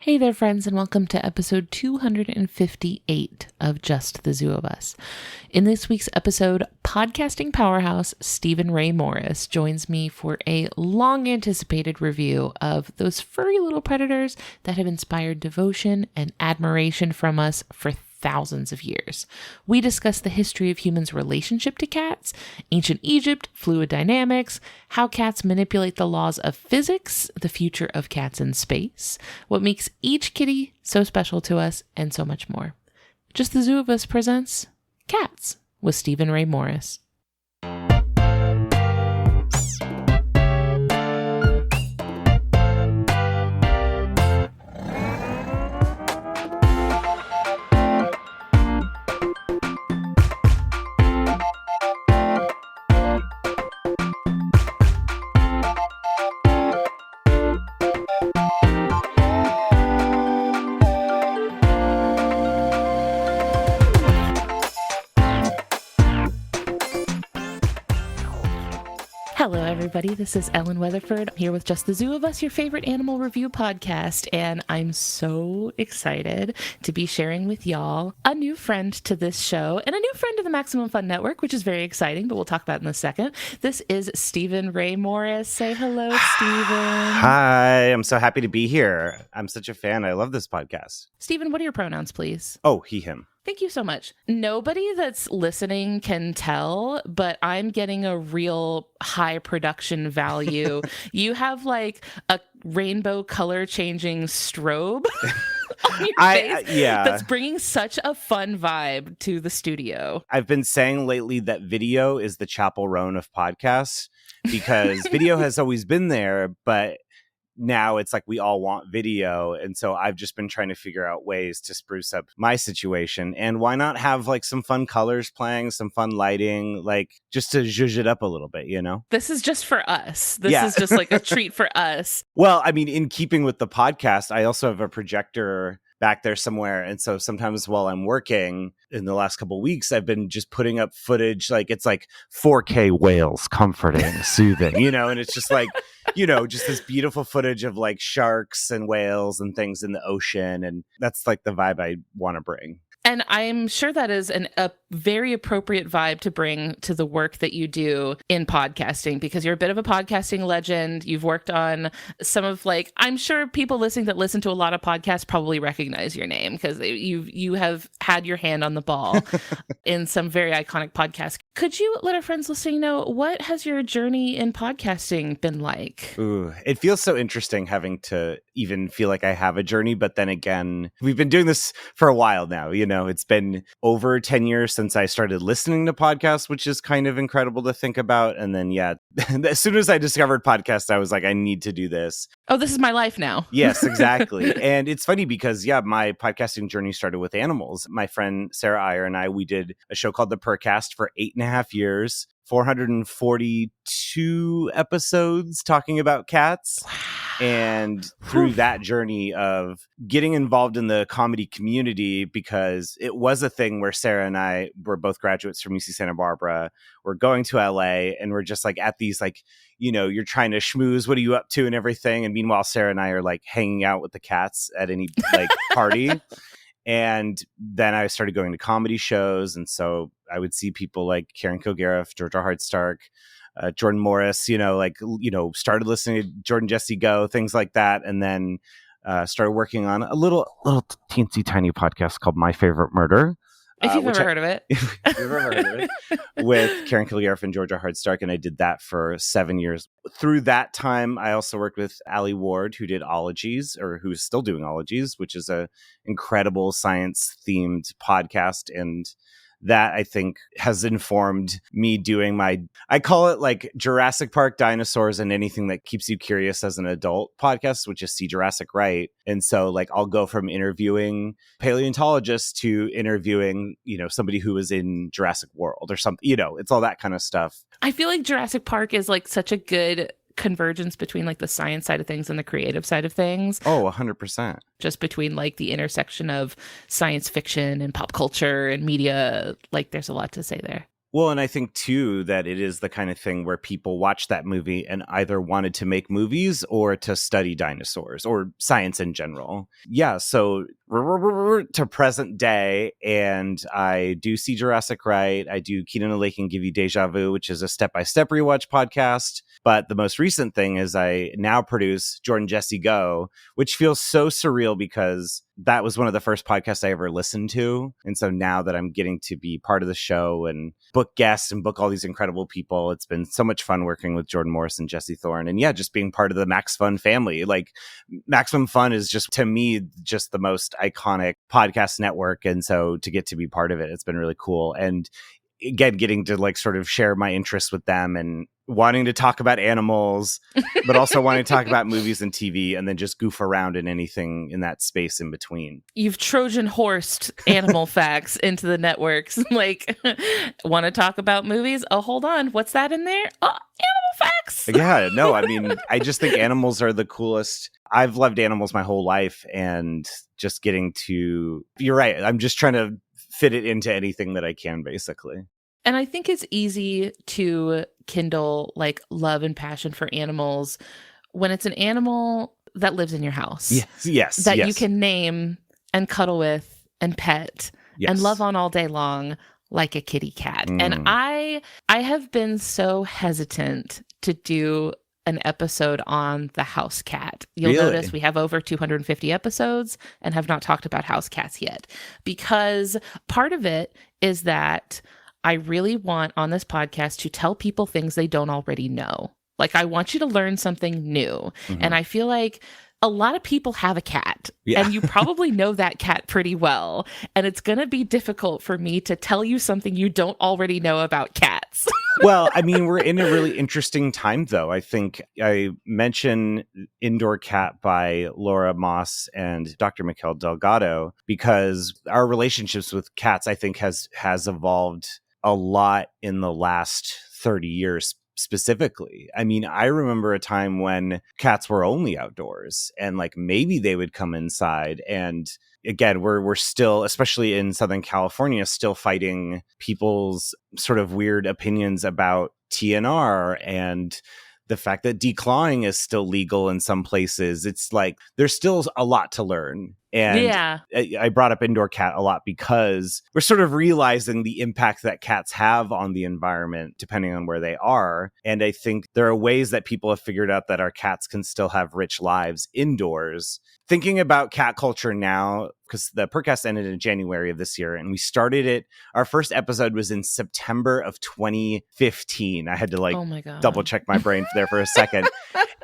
Hey there, friends, and welcome to episode 258 of Just the Zoo of Us. In this week's episode, podcasting powerhouse Stephen Ray Morris joins me for a long-anticipated review of those furry little predators that have inspired devotion and admiration from us for thousands of years. We discuss the history of humans' relationship to cats, ancient Egypt, fluid dynamics, how cats manipulate the laws of physics, the future of cats in space, what makes each kitty so special to us, and so much more. Just the Zoo of Us presents Cats with Stephen Ray Morris. Hello, everybody. This is Ellen Weatherford here with Just the Zoo of Us, your favorite animal review podcast. And I'm so excited to be sharing with y'all a new friend to this show and a new friend to the Maximum Fun Network, which is very exciting, but we'll talk about in a second. This is Stephen Ray Morris. Say hello, Stephen. Hi, I'm so happy to be here. I'm such a fan. I love this podcast. Stephen, what are your pronouns, please? Oh, he, him. Thank you so much. Nobody that's listening can tell, but I'm getting a real high production value. You have like a rainbow color changing strobe on your face that's bringing such a fun vibe to the studio. I've been saying lately that video is the Chapel Roan of podcasts because video has always been there, but now it's like we all want video. And so I've just been trying to figure out ways to spruce up my situation. And why not have like some fun colors playing, some fun lighting, like just to zhuzh it up a little bit, you know? This is just for us. This is just like a treat for us. Well, I mean, in keeping with the podcast, I also have a projector back there somewhere. And so sometimes while I'm working in the last couple of weeks, I've been just putting up footage, like it's like 4K whales, comforting, soothing, you know, and it's just like, you know, just this beautiful footage of like sharks and whales and things in the ocean. And that's like the vibe I want to bring. And I'm sure that is a very appropriate vibe to bring to the work that you do in podcasting, because you're a bit of a podcasting legend. You've worked on some of like, I'm sure people listening that listen to a lot of podcasts probably recognize your name because you have had your hand on the ball in some very iconic podcasts. Could you let our friends listening know, what has your journey in podcasting been like? Ooh, it feels so interesting having to even feel like I have a journey. But then again, we've been doing this for a while now. You know, it's been over 10 years since I started listening to podcasts, which is kind of incredible to think about. And then, as soon as I discovered podcasts, I was like, I need to do this. Oh, this is my life now. Yes, exactly. And it's funny because, my podcasting journey started with animals. My friend Sarah Iyer and I, we did a show called The Purrcast for 8.5 years, 442 episodes talking about cats. Wow. And through that journey of getting involved in the comedy community, because it was a thing where Sarah and I were both graduates from UC Santa Barbara. We're going to LA and we're just like at these like, you know, you're trying to schmooze. What are you up to and everything? And meanwhile, Sarah and I are like hanging out with the cats at any like party. And then I started going to comedy shows. And so I would see people like Karen Kilgariff, Georgia Hardstark, Jordan Morris, started listening to Jordan Jesse Go, things like that. And then started working on a little teensy tiny podcast called My Favorite Murder. If you've ever heard of it. If you've ever heard of it. With Karen Kilgariff and Georgia Hardstark. And I did that for 7 years. Through that time, I also worked with Allie Ward, who did Ologies, or who's still doing Ologies, which is a incredible science-themed podcast. And that, I think, has informed me doing I call it like Jurassic Park, dinosaurs, and anything that keeps you curious as an adult podcast, which is See Jurassic Right. And so like I'll go from interviewing paleontologists to interviewing, somebody who was in Jurassic World or something, it's all that kind of stuff. I feel like Jurassic Park is like such a good convergence between like the science side of things and the creative side of things. Oh, 100%. Just between like the intersection of science fiction and pop culture and media, like there's a lot to say there. Well, and I think too that it is the kind of thing where people watch that movie and either wanted to make movies or to study dinosaurs or science in general. Yeah, so to present day, and I do see Jurassic Right. I do Keenan and Lake and Give You Deja Vu, which is a step-by-step rewatch podcast. But the most recent thing is I now produce Jordan Jesse Go, which feels so surreal because that was one of the first podcasts I ever listened to. And so now that I'm getting to be part of the show and book guests and book all these incredible people, it's been so much fun working with Jordan Morris and Jesse Thorne. And yeah, just being part of the Max Fun family. Like Maximum Fun is just, to me, just the most iconic podcast network. And so to get to be part of it, it's been really cool. And again, getting to like sort of share my interests with them and wanting to talk about animals, but also wanting to talk about movies and TV, and then just goof around in anything in that space in between. You've Trojan horsed animal facts into the networks. Like, want to talk about movies? Oh, hold on. What's that in there? Oh, animal facts. Yeah, no, I mean, I just think animals are the coolest. I've loved animals my whole life, and just getting to, you're right. I'm just trying to fit it into anything that I can, basically. And I think it's easy to kindle like love and passion for animals when it's an animal that lives in your house. Yes. That you can name and cuddle with and pet and love on all day long like a kitty cat. And I have been so hesitant to do an episode on the house cat. You'll notice we have over 250 episodes and have not talked about house cats yet, because part of it is that I really want on this podcast to tell people things they don't already know. Like, I want you to learn something new. And I feel like a lot of people have a cat, and you probably know that cat pretty well. And it's going to be difficult for me to tell you something you don't already know about cats. Well, I mean, we're in a really interesting time, though. I think I mentioned Indoor Cat by Laura Moss and Dr. Mikhail Delgado, because our relationships with cats, I think, has evolved a lot in the last 30 years specifically. I mean, I remember a time when cats were only outdoors, and like maybe they would come inside. And again, we're still, especially in Southern California, still fighting people's sort of weird opinions about TNR and the fact that declawing is still legal in some places. It's like there's still a lot to learn. And I brought up Indoor Cat a lot because we're sort of realizing the impact that cats have on the environment, depending on where they are. And I think there are ways that people have figured out that our cats can still have rich lives indoors. Thinking about cat culture now, because the podcast ended in January of this year, and we started it. Our first episode was in September of 2015. I had to double check my brain there for a second.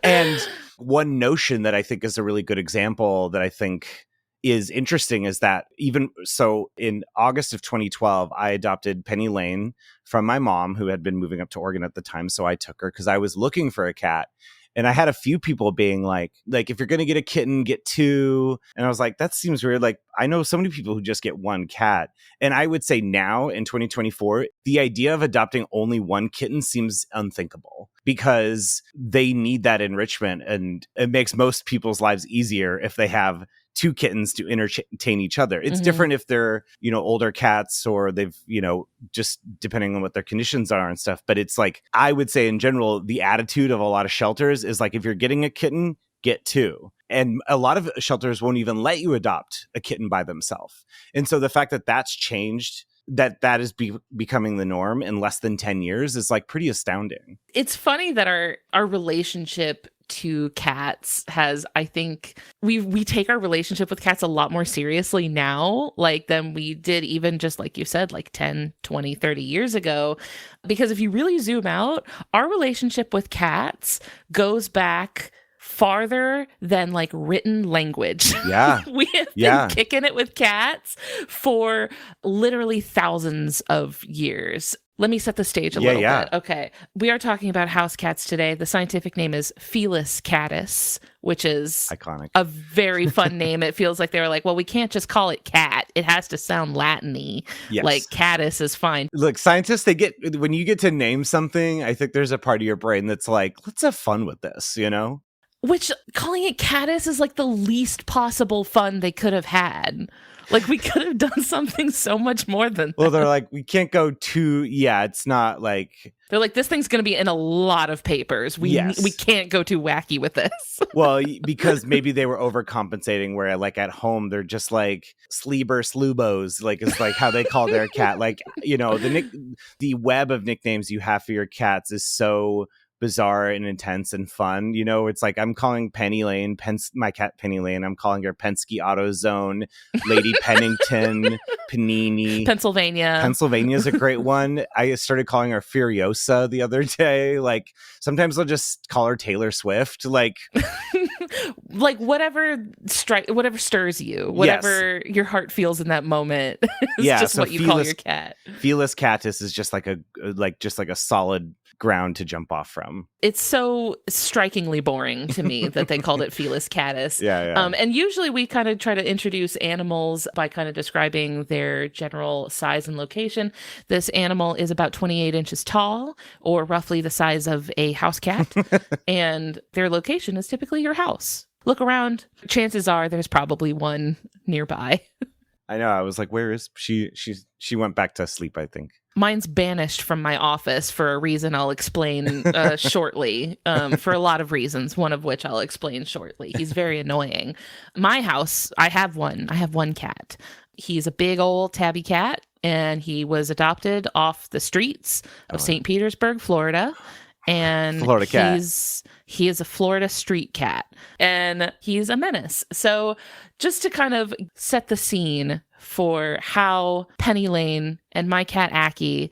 And one notion that I think is a really good example that I think is interesting is that even so, in August of 2012, I adopted Penny Lane from my mom, who had been moving up to Oregon at the time. So I took her because I was looking for a cat. And I had a few people being like, if you're going to get a kitten, get two. And I was like, that seems weird. Like, I know so many people who just get one cat. And I would say now in 2024, the idea of adopting only one kitten seems unthinkable, because they need that enrichment. And it makes most people's lives easier if they have two kittens to entertain each other. It's different if they're, older cats, or they've, just depending on what their conditions are and stuff. But it's like, I would say in general, the attitude of a lot of shelters is like, if you're getting a kitten, get two. And a lot of shelters won't even let you adopt a kitten by themselves. And so the fact that that's changed, that is becoming the norm in less than 10 years is like pretty astounding. It's funny that our relationship to cats has, I think we take our relationship with cats a lot more seriously now, like, than we did even just like you said, like 10, 20, 30 years ago. Because if you really zoom out, our relationship with cats goes back farther than like written language. Yeah. We have been kicking it with cats for literally thousands of years. Let me set the stage a little bit. Okay. We are talking about house cats today. The scientific name is Felis catus, which is iconic. A very fun name. It feels like they were like, well, we can't just call it cat. It has to sound Latin-y. Yes. Like catus is fine. Look, scientists, when you get to name something, I think there's a part of your brain that's like, let's have fun with this, Which, calling it caddis is like the least possible fun they could have had. Like, we could have done something so much more than that. Well, they're like, we can't go too, it's not like... They're like, this thing's going to be in a lot of papers. We can't go too wacky with this. Well, because maybe they were overcompensating where, like, at home, they're just like Sleeber Slubos, like, is like how they call their cat. Like, the web of nicknames you have for your cats is so bizarre and intense and fun. It's like, I'm calling Penny Lane, my cat Penny Lane, I'm calling her Penske AutoZone, Lady Pennington, Panini. Pennsylvania's a great one. I started calling her Furiosa the other day. Like, sometimes I'll just call her Taylor Swift. Like, like whatever stirs you, whatever your heart feels in that moment is just what you call your cat. Felis catus is just like a solid ground to jump off from. It's so strikingly boring to me that they called it Felis catus. Yeah. And usually we kind of try to introduce animals by kind of describing their general size and location. This animal is about 28 inches tall, or roughly the size of a house cat, and their location is typically your house. Look around. Chances are there's probably one nearby. I know. I was like, where is she? She went back to sleep, I think. Mine's banished from my office for a reason I'll explain shortly, for a lot of reasons, one of which I'll explain shortly. He's very annoying. My house, I have one cat. He's a big old tabby cat, and he was adopted off the streets of St. Petersburg, Florida. And Florida cat. He is a Florida street cat, and he's a menace. So just to kind of set the scene for how Penny Lane and my cat Aki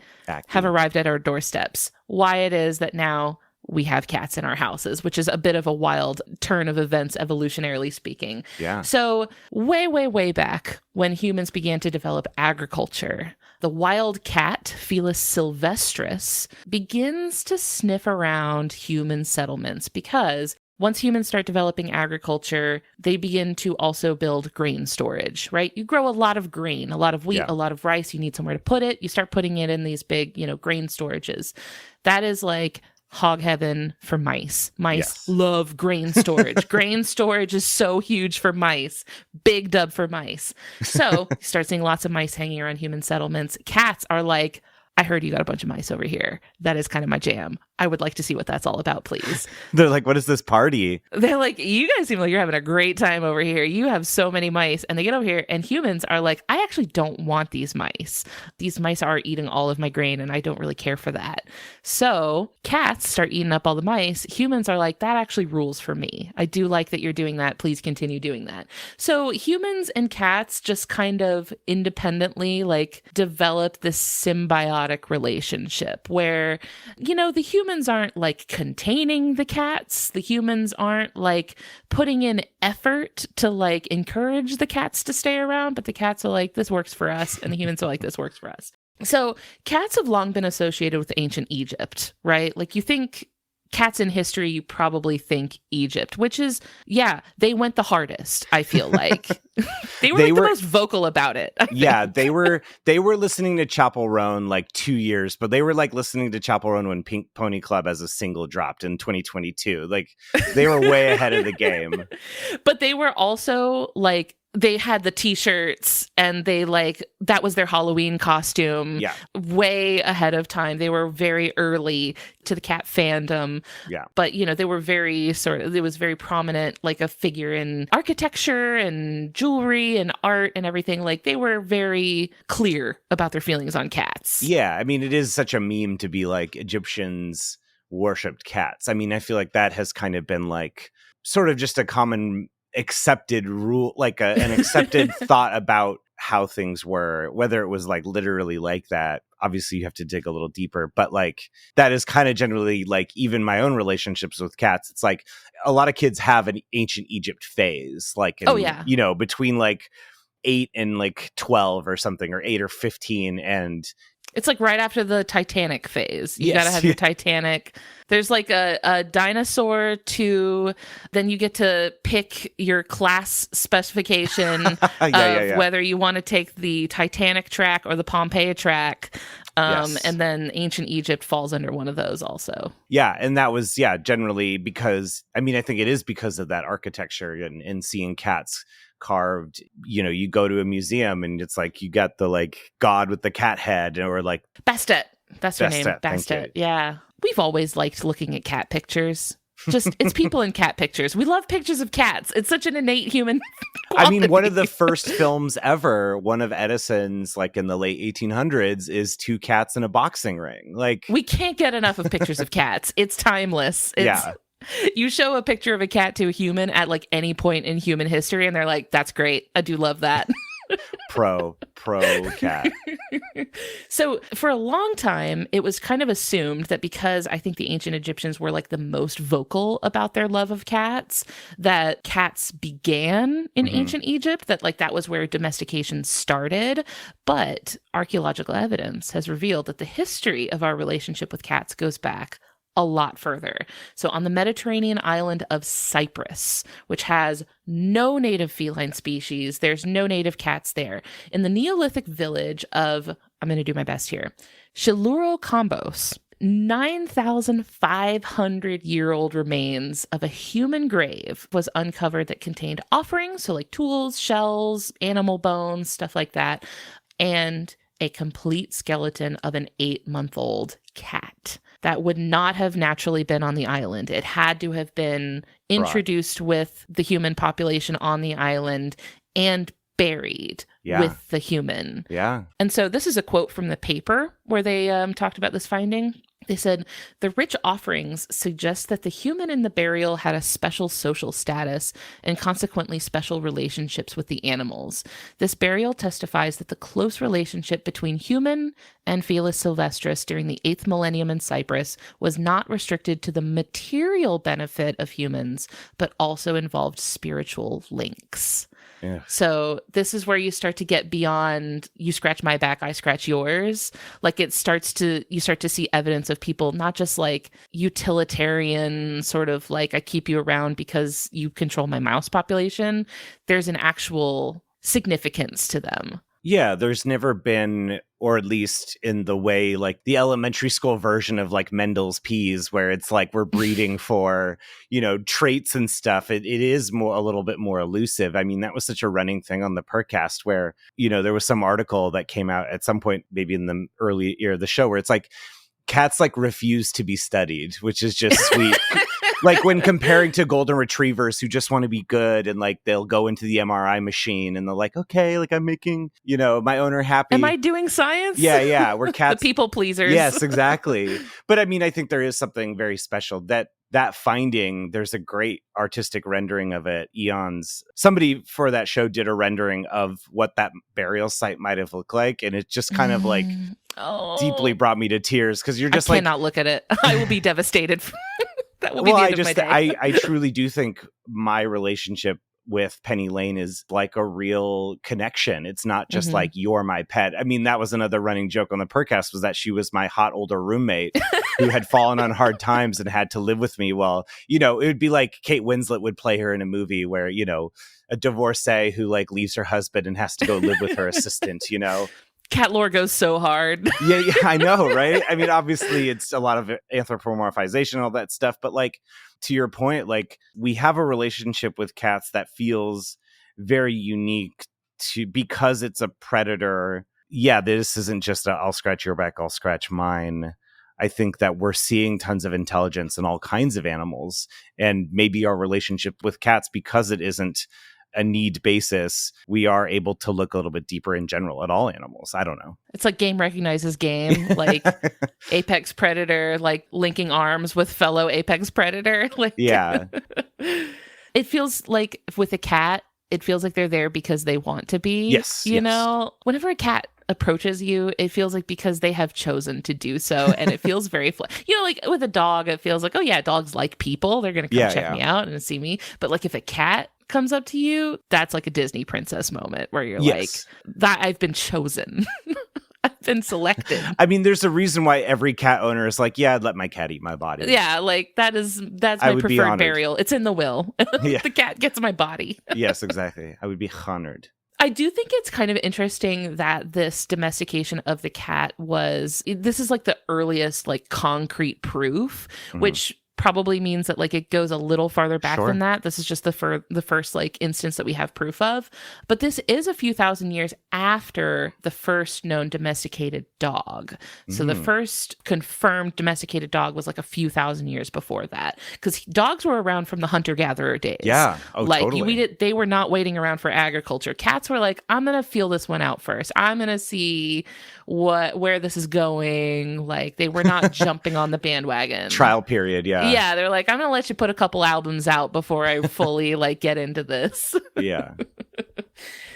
have arrived at our doorsteps, why it is that now we have cats in our houses, which is a bit of a wild turn of events, evolutionarily speaking. Yeah. So way, way, way back when humans began to develop agriculture, the wild cat, Felis sylvestris, begins to sniff around human settlements because once humans start developing agriculture, they begin to also build grain storage, right? You grow a lot of grain, a lot of wheat, a lot of rice. You need somewhere to put it. You start putting it in these big, grain storages. That is like hog heaven for mice. Mice love grain storage. Grain storage is so huge for mice. Big dub for mice. So you start seeing lots of mice hanging around human settlements. Cats are like, I heard you got a bunch of mice over here. That is kind of my jam. I would like to see what that's all about, please. They're like, what is this party? They're like, you guys seem like you're having a great time over here. You have so many mice. And they get over here and humans are like, I actually don't want these mice. These mice are eating all of my grain and I don't really care for that. So cats start eating up all the mice. Humans are like, that actually rules for me. I do like that you're doing that. Please continue doing that. So humans and cats just kind of independently like develop this symbiotic relationship where, the humans aren't like containing the cats. The humans aren't like putting in effort to like encourage the cats to stay around, but the cats are like, this works for us. And the humans are like, this works for us. So cats have long been associated with ancient Egypt, right? Like you think cats in history, you probably think Egypt, which is, they went the hardest, I feel like. They were the most vocal about it. They were listening to Chapel Roan like 2 years, but they were like listening to Chapel Roan when Pink Pony Club as a single dropped in 2022. Like they were way ahead of the game. But they were also like, they had the t-shirts and they like, that was their Halloween costume way ahead of time. They were very early to the cat fandom. Yeah. But, they were very it was very prominent, like a figure in architecture and jewelry and art and everything. Like they were very clear about their feelings on cats. Yeah. I mean, it is such a meme to be like Egyptians worshipped cats. I mean, I feel like that has kind of been like sort of just a common accepted rule, like an accepted thought about how things were, whether it was like literally like that. Obviously you have to dig a little deeper, but like that is kind of generally like even my own relationships with cats. It's like a lot of kids have an ancient Egypt phase, like between like 8 and like 12 or something, or 8 or 15, and it's like right after the Titanic phase. You got to have your Titanic. There's like a dinosaur then you get to pick your class specification of whether you want to take the Titanic track or the Pompeii track. Yes. And then ancient Egypt falls under one of those also. Yeah. And that was, generally because, I mean, I think it is because of that architecture and seeing cats carved. You go to a museum and it's like you got the like god with the cat head, or like Bastet. That's her name. Thank you. Bastet. Yeah. We've always liked looking at cat pictures. Just, it's people in cat pictures. We love pictures of cats. It's such an innate human quality. I mean, one of the first films ever, one of Edison's, like in the late 1800s, is two cats in a boxing ring. Like, we can't get enough of pictures of cats. It's timeless. You show a picture of a cat to a human at like any point in human history, and they're like, that's great. I do love that. pro cat. So for a long time, it was kind of assumed that because I think the ancient Egyptians were like the most vocal about their love of cats, that cats began in ancient Egypt, that like that was where domestication started. But archaeological evidence has revealed that the history of our relationship with cats goes back a lot further. So on the Mediterranean island of Cyprus, which has no native feline species, there's no native cats there. In the Neolithic village of, I'm going to do my best here, Shilurokombos, 9,500-year-old remains of a human grave was uncovered that contained offerings, so like tools, shells, animal bones, stuff like that, and a complete skeleton of an 8-month-old cat that would not have naturally been on the island. It had to have been introduced with the human population on the island and buried with the human. Yeah. And so this is a quote from the paper where they talked about this finding. They said, the rich offerings suggest that the human in the burial had a special social status and consequently special relationships with the animals. This burial testifies that the close relationship between human and Felis sylvestris during the 8th millennium in Cyprus was not restricted to the material benefit of humans, but also involved spiritual links. Yeah. So this is where you start to get beyond you scratch my back, I scratch yours. Like you start to see evidence of people not just like utilitarian sort of like I keep you around because you control my mouse population. There's an actual significance to them. Yeah, there's never been, or at least in the way like the elementary school version of like Mendel's peas, where it's like we're breeding for, traits and stuff. It is a little bit more elusive. I mean, that was such a running thing on the Percast where, there was some article that came out at some point, maybe in the early year of the show, where it's like cats like refuse to be studied, which is just sweet. Like when comparing to golden retrievers who just want to be good and like they'll go into the MRI machine and they're like, okay, like I'm making, my owner happy. Am I doing science? Yeah. We're cats. The people pleasers. Yes, exactly. But I mean, I think there is something very special that finding. There's a great artistic rendering of it. Somebody for that show did a rendering of what that burial site might have looked like. And it just kind of like deeply brought me to tears because you're just I cannot look at it. I will be devastated. That will be the end of my day. I truly do think my relationship with Penny Lane is like a real connection. It's not just like you're my pet. I mean, that was another running joke on the Percast, was that she was my hot older roommate who had fallen on hard times and had to live with me. Well, it would be like Kate Winslet would play her in a movie where, a divorcee who like leaves her husband and has to go live with her assistant, Cat lore goes so hard. Yeah, I know, right? I mean, obviously, it's a lot of anthropomorphization and all that stuff. But like, to your point, like we have a relationship with cats that feels very unique because it's a predator. Yeah, this isn't just I'll scratch your back, I'll scratch mine. I think that we're seeing tons of intelligence in all kinds of animals. And maybe our relationship with cats, because it isn't a need basis, we are able to look a little bit deeper in general at all animals. I don't know. It's like game recognizes game, like apex predator, like linking arms with fellow apex predator. Like, yeah. It feels like with a cat, it feels like they're there because they want to be. Yes. You know, whenever a cat approaches you, it feels like because they have chosen to do so, and it feels very like with a dog, it feels like, oh yeah, dogs like people, they're gonna come check me out and see me. But like if a cat comes up to you, that's like a Disney princess moment where you're like, that I've been chosen. I've been selected. I mean, there's a reason why every cat owner is like, yeah, I'd let my cat eat my body. Yeah, like that's my preferred burial. It's in the will. The cat gets my body. Yes, exactly. I would be honored. I do think it's kind of interesting that this domestication of the cat this is like the earliest like concrete proof, which probably means that like it goes a little farther back than that. This is just the first like instance that we have proof of. But this is a few thousand years after the first known domesticated dog. So the first confirmed domesticated dog was like a few thousand years before that, because dogs were around from the hunter-gatherer days. Yeah. Oh, like totally. They were not waiting around for agriculture. Cats were like, I'm gonna feel this one out first. I'm gonna see where this is going. Like they were not jumping on the bandwagon. Trial period. Yeah. Yeah, they're like, I'm gonna let you put a couple albums out before I fully like get into this. Yeah.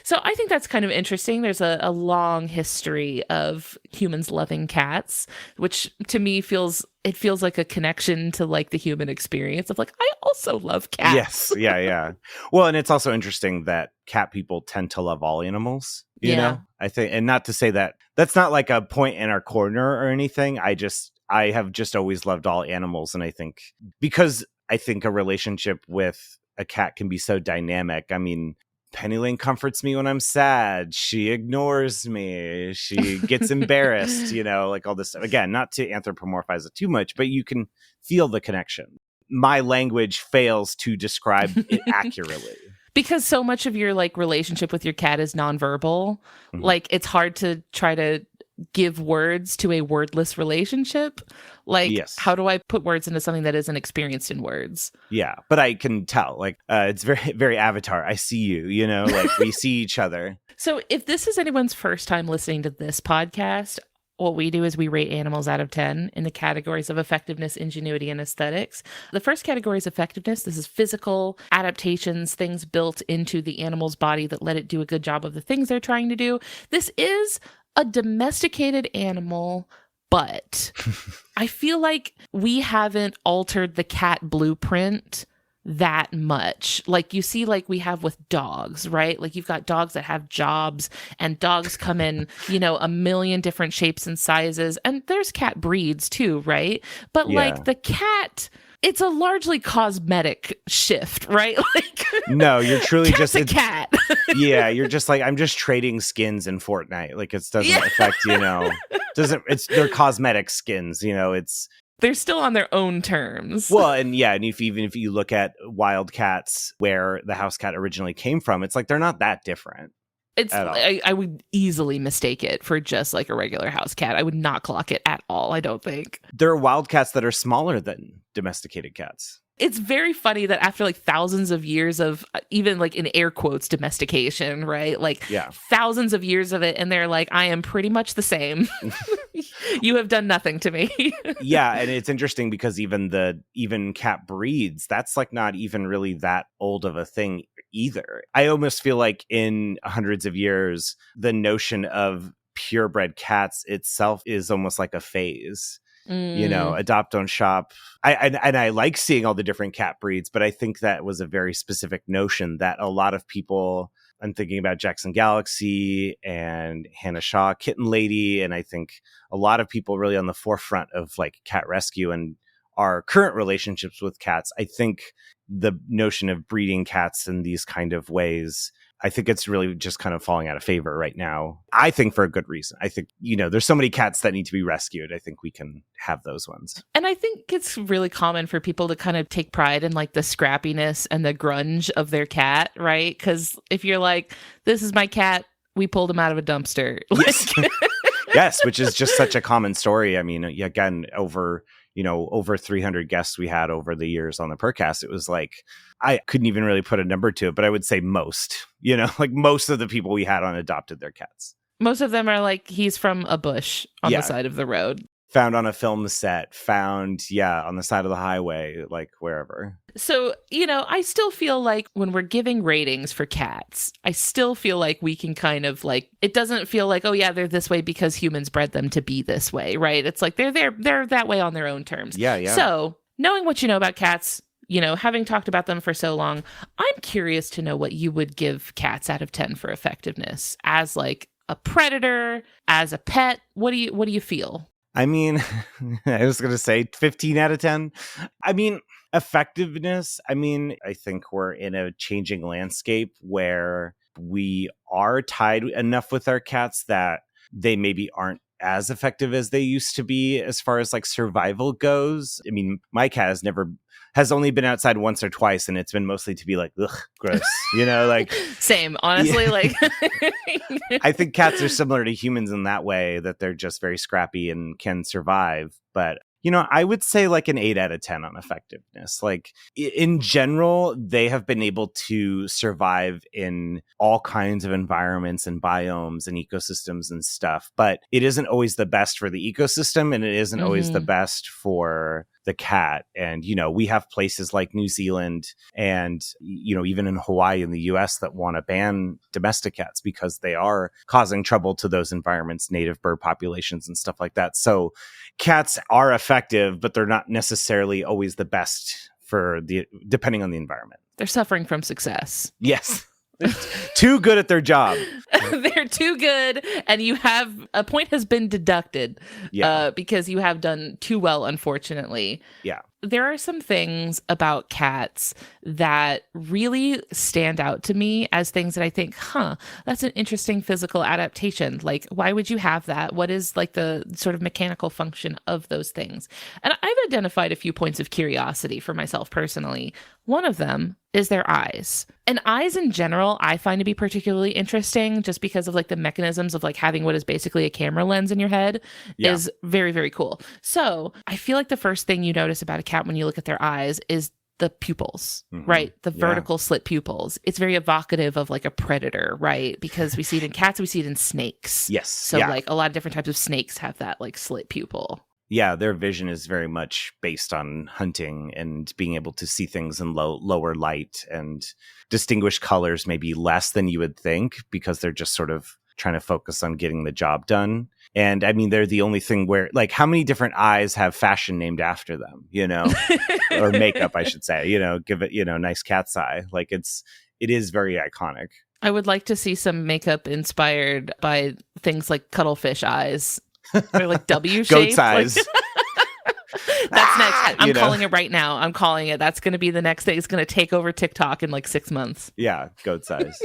So I think that's kind of interesting. There's a long history of humans loving cats, which to me feels like a connection to like the human experience of like, I also love cats. Yes. Yeah. Yeah. Well, and it's also interesting that cat people tend to love all animals, you know, I think, and not to say that that's not like a point in our corner or anything. I have just always loved all animals. And I think because I think a relationship with a cat can be so dynamic. I mean, Penny Lane comforts me when I'm sad. She ignores me. She gets embarrassed, you know, like all this stuff. Again, not to anthropomorphize it too much, but you can feel the connection. My language fails to describe it accurately. Because so much of your like relationship with your cat is nonverbal, like it's hard to try to give words to a wordless relationship. Like, how do I put words into something that isn't experienced in words? Yeah, but I can tell, like, it's very, very Avatar. I see you, you know, like we see each other. So if this is anyone's first time listening to this podcast, what we do is we rate animals out of 10 in the categories of effectiveness, ingenuity, and aesthetics. The first category is effectiveness. This is physical adaptations, things built into the animal's body that let it do a good job of the things they're trying to do. This is a domesticated animal, but I feel like we haven't altered the cat blueprint that much. Like you see, like we have with dogs, right? Like you've got dogs that have jobs, and dogs come in, you know, a million different shapes and sizes. And there's cat breeds too, right? But like the cat, it's a largely cosmetic shift, right? Like no, you're truly just a cat. Yeah, you're just like, I'm just trading skins in Fortnite. Like it doesn't affect, you know, they're cosmetic skins, you know, they're still on their own terms. Well, and yeah, and even if you look at wild cats where the house cat originally came from, it's like they're not that different. I would easily mistake it for just like a regular house cat. I would not clock it at all, I don't think. There are wild cats that are smaller than domesticated cats. It's very funny that after like thousands of years of even like in air quotes domestication, right? Like thousands of years of it, and they're like, I am pretty much the same. You have done nothing to me. Yeah, and it's interesting because even cat breeds, that's like not even really that old of a thing either. I almost feel like in hundreds of years, the notion of purebred cats itself is almost like a phase. You know, adopt, don't shop. I like seeing all the different cat breeds, but I think that was a very specific notion that a lot of people, I'm thinking about Jackson Galaxy and Hannah Shaw, Kitten Lady, and I think a lot of people really on the forefront of like cat rescue and our current relationships with cats. I think the notion of breeding cats in these kind of ways, I think it's really just kind of falling out of favor right now. I think for a good reason. I think, you know, there's so many cats that need to be rescued. I think we can have those ones. And I think it's really common for people to kind of take pride in like the scrappiness and the grunge of their cat, right? Because if you're like, this is my cat, we pulled him out of a dumpster. Yes, yes, which is just such a common story. I mean, again, over 300 guests we had over the years on the Percast, it was like, I couldn't even really put a number to it, but I would say most, you know, like most of the people we had on adopted their cats. Most of them are like, he's from a bush on the side of the road. Found on a film set, found, on the side of the highway, like wherever. So, you know, I still feel like when we're giving ratings for cats, I still feel like we can kind of like, it doesn't feel like, oh yeah, they're this way because humans bred them to be this way, right? It's like they're that way on their own terms. Yeah. So knowing what you know about cats, you know, having talked about them for so long, I'm curious to know what you would give cats out of 10 for effectiveness as like a predator, as a pet. What do you feel? I mean, I was going to say 15 out of 10. I mean, effectiveness. I mean, I think we're in a changing landscape where we are tied enough with our cats that they maybe aren't as effective as they used to be as far as like survival goes. I mean, my cat has only been outside once or twice, and it's been mostly to be like, ugh, gross, like same, honestly. Yeah. Like I think cats are similar to humans in that way, that they're just very scrappy and can survive. But I would say like an 8 out of 10 on effectiveness. Like in general, they have been able to survive in all kinds of environments and biomes and ecosystems and stuff. But it isn't always the best for the ecosystem, and it isn't always the best for the cat. And, we have places like New Zealand and, even in Hawaii in the US that want to ban domestic cats because they are causing trouble to those environments, native bird populations and stuff like that. So cats are effective, but they're not necessarily always the best depending on the environment. They're suffering from success. Yes. Too good at their job. They're too good, and a point has been deducted because you have done too well, unfortunately. Yeah. There are some things about cats that really stand out to me as things that I think, that's an interesting physical adaptation. Like, why would you have that? What is like the sort of mechanical function of those things? And I've identified a few points of curiosity for myself personally. One of them is their eyes. And eyes in general, I find to be particularly interesting just because of like the mechanisms of like having what is basically a camera lens in your head is very, very cool. So I feel like the first thing you notice about a cat when you look at their eyes is the pupils, right? The vertical slit pupils. It's very evocative of like a predator, right? Because we see it in cats, we see it in snakes. Yes. So like a lot of different types of snakes have that like slit pupil. Yeah, their vision is very much based on hunting and being able to see things in lower light and distinguish colors maybe less than you would think because they're just sort of trying to focus on getting the job done. And I mean, they're the only thing where, like, how many different eyes have fashion named after them, or makeup, I should say, give it, nice cat's eye. Like it is very iconic. I would like to see some makeup inspired by things like cuttlefish eyes. They're like W-shaped. Goat's eyes. That's next. I'm calling it right now. I'm calling it. That's going to be the next thing. It's going to take over TikTok in like 6 months. Yeah, goat's eyes.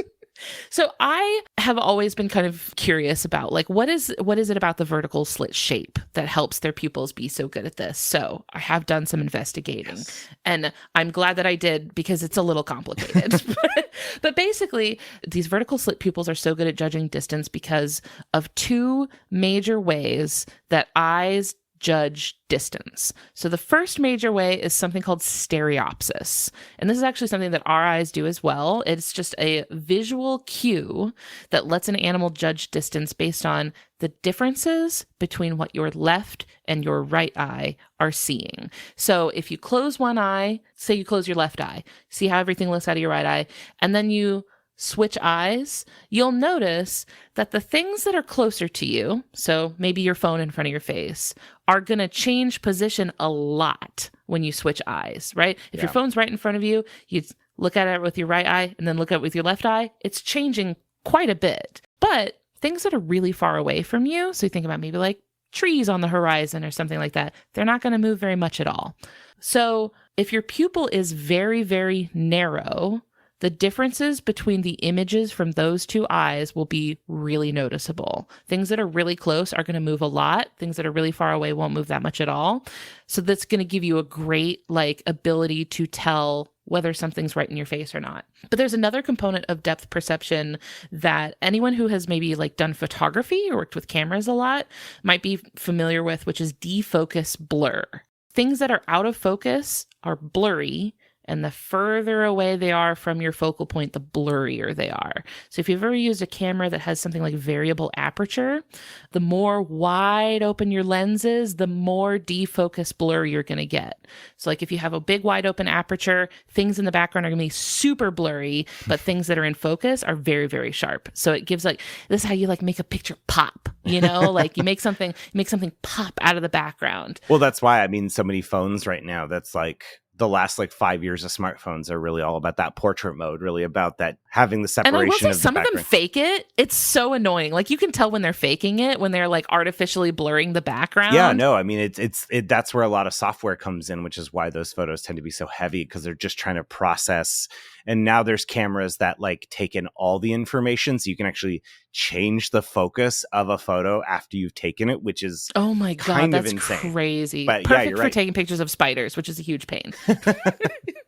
So I have always been kind of curious about like what is it about the vertical slit shape that helps their pupils be so good at this? So I have done some investigating, and I'm glad that I did because it's a little complicated. But basically, these vertical slit pupils are so good at judging distance because of two major ways that eyes judge distance. So the first major way is something called stereopsis. And this is actually something that our eyes do as well. It's just a visual cue that lets an animal judge distance based on the differences between what your left and your right eye are seeing. So if you close one eye, say you close your left eye, see how everything looks out of your right eye, and then you switch eyes, you'll notice that the things that are closer to you, so maybe your phone in front of your face, are going to change position a lot when you switch eyes, right? If your phone's right in front of you, you look at it with your right eye and then look at it with your left eye, it's changing quite a bit. But things that are really far away from you, so you think about maybe like trees on the horizon or something like that, they're not going to move very much at all. So if your pupil is very, very narrow, the differences between the images from those two eyes will be really noticeable. Things that are really close are going to move a lot. Things that are really far away won't move that much at all. So that's going to give you a great ability to tell whether something's right in your face or not. But there's another component of depth perception that anyone who has maybe done photography or worked with cameras a lot might be familiar with, which is defocus blur. Things that are out of focus are blurry, and the further away they are from your focal point, the blurrier they are. So if you've ever used a camera that has something like variable aperture, the more wide open your lens is, the more defocus blur you're going to get. So if you have a big wide open aperture, things in the background are going to be super blurry, but things that are in focus are very, very sharp. So it gives this is how you make a picture pop, you make something pop out of the background. Well, that's why, so many phones right now, that's the last like 5 years of smartphones are really all about that portrait mode, really about that having the And I will separation say of the some of them background. fake it. It's so annoying. Like you can tell when they're faking it, when they're like artificially blurring the background. Yeah, no, I mean, it's that's where a lot of software comes in, which is why those photos tend to be so heavy, because they're just trying to process. And now there's cameras that like take in all the information, so you can actually change the focus of a photo after you've taken it, which is Oh my God, kind of that's insane. crazy. But yeah, Perfect you're for right. taking pictures of spiders, which is a huge pain.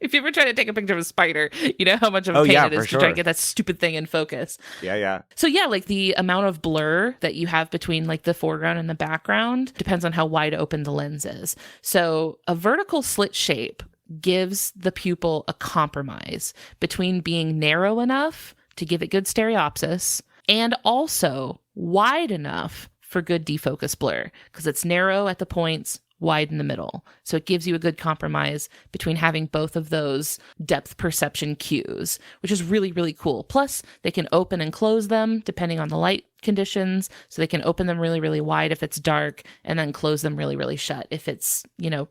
If you ever try to take a picture of a spider, you know how much of a Oh, pain yeah, it is for to try sure. to get that stupid thing in focus. Yeah. So yeah, like the amount of blur that you have between like the foreground and the background depends on how wide open the lens is. So a vertical slit shape gives the pupil a compromise between being narrow enough to give it good stereopsis and also wide enough for good defocus blur, because it's narrow at the points, wide in the middle. So it gives you a good compromise between having both of those depth perception cues, which is really, really cool. Plus, they can open and close them depending on the light conditions. So they can open them really, really wide if it's dark and then close them really, really shut if it's,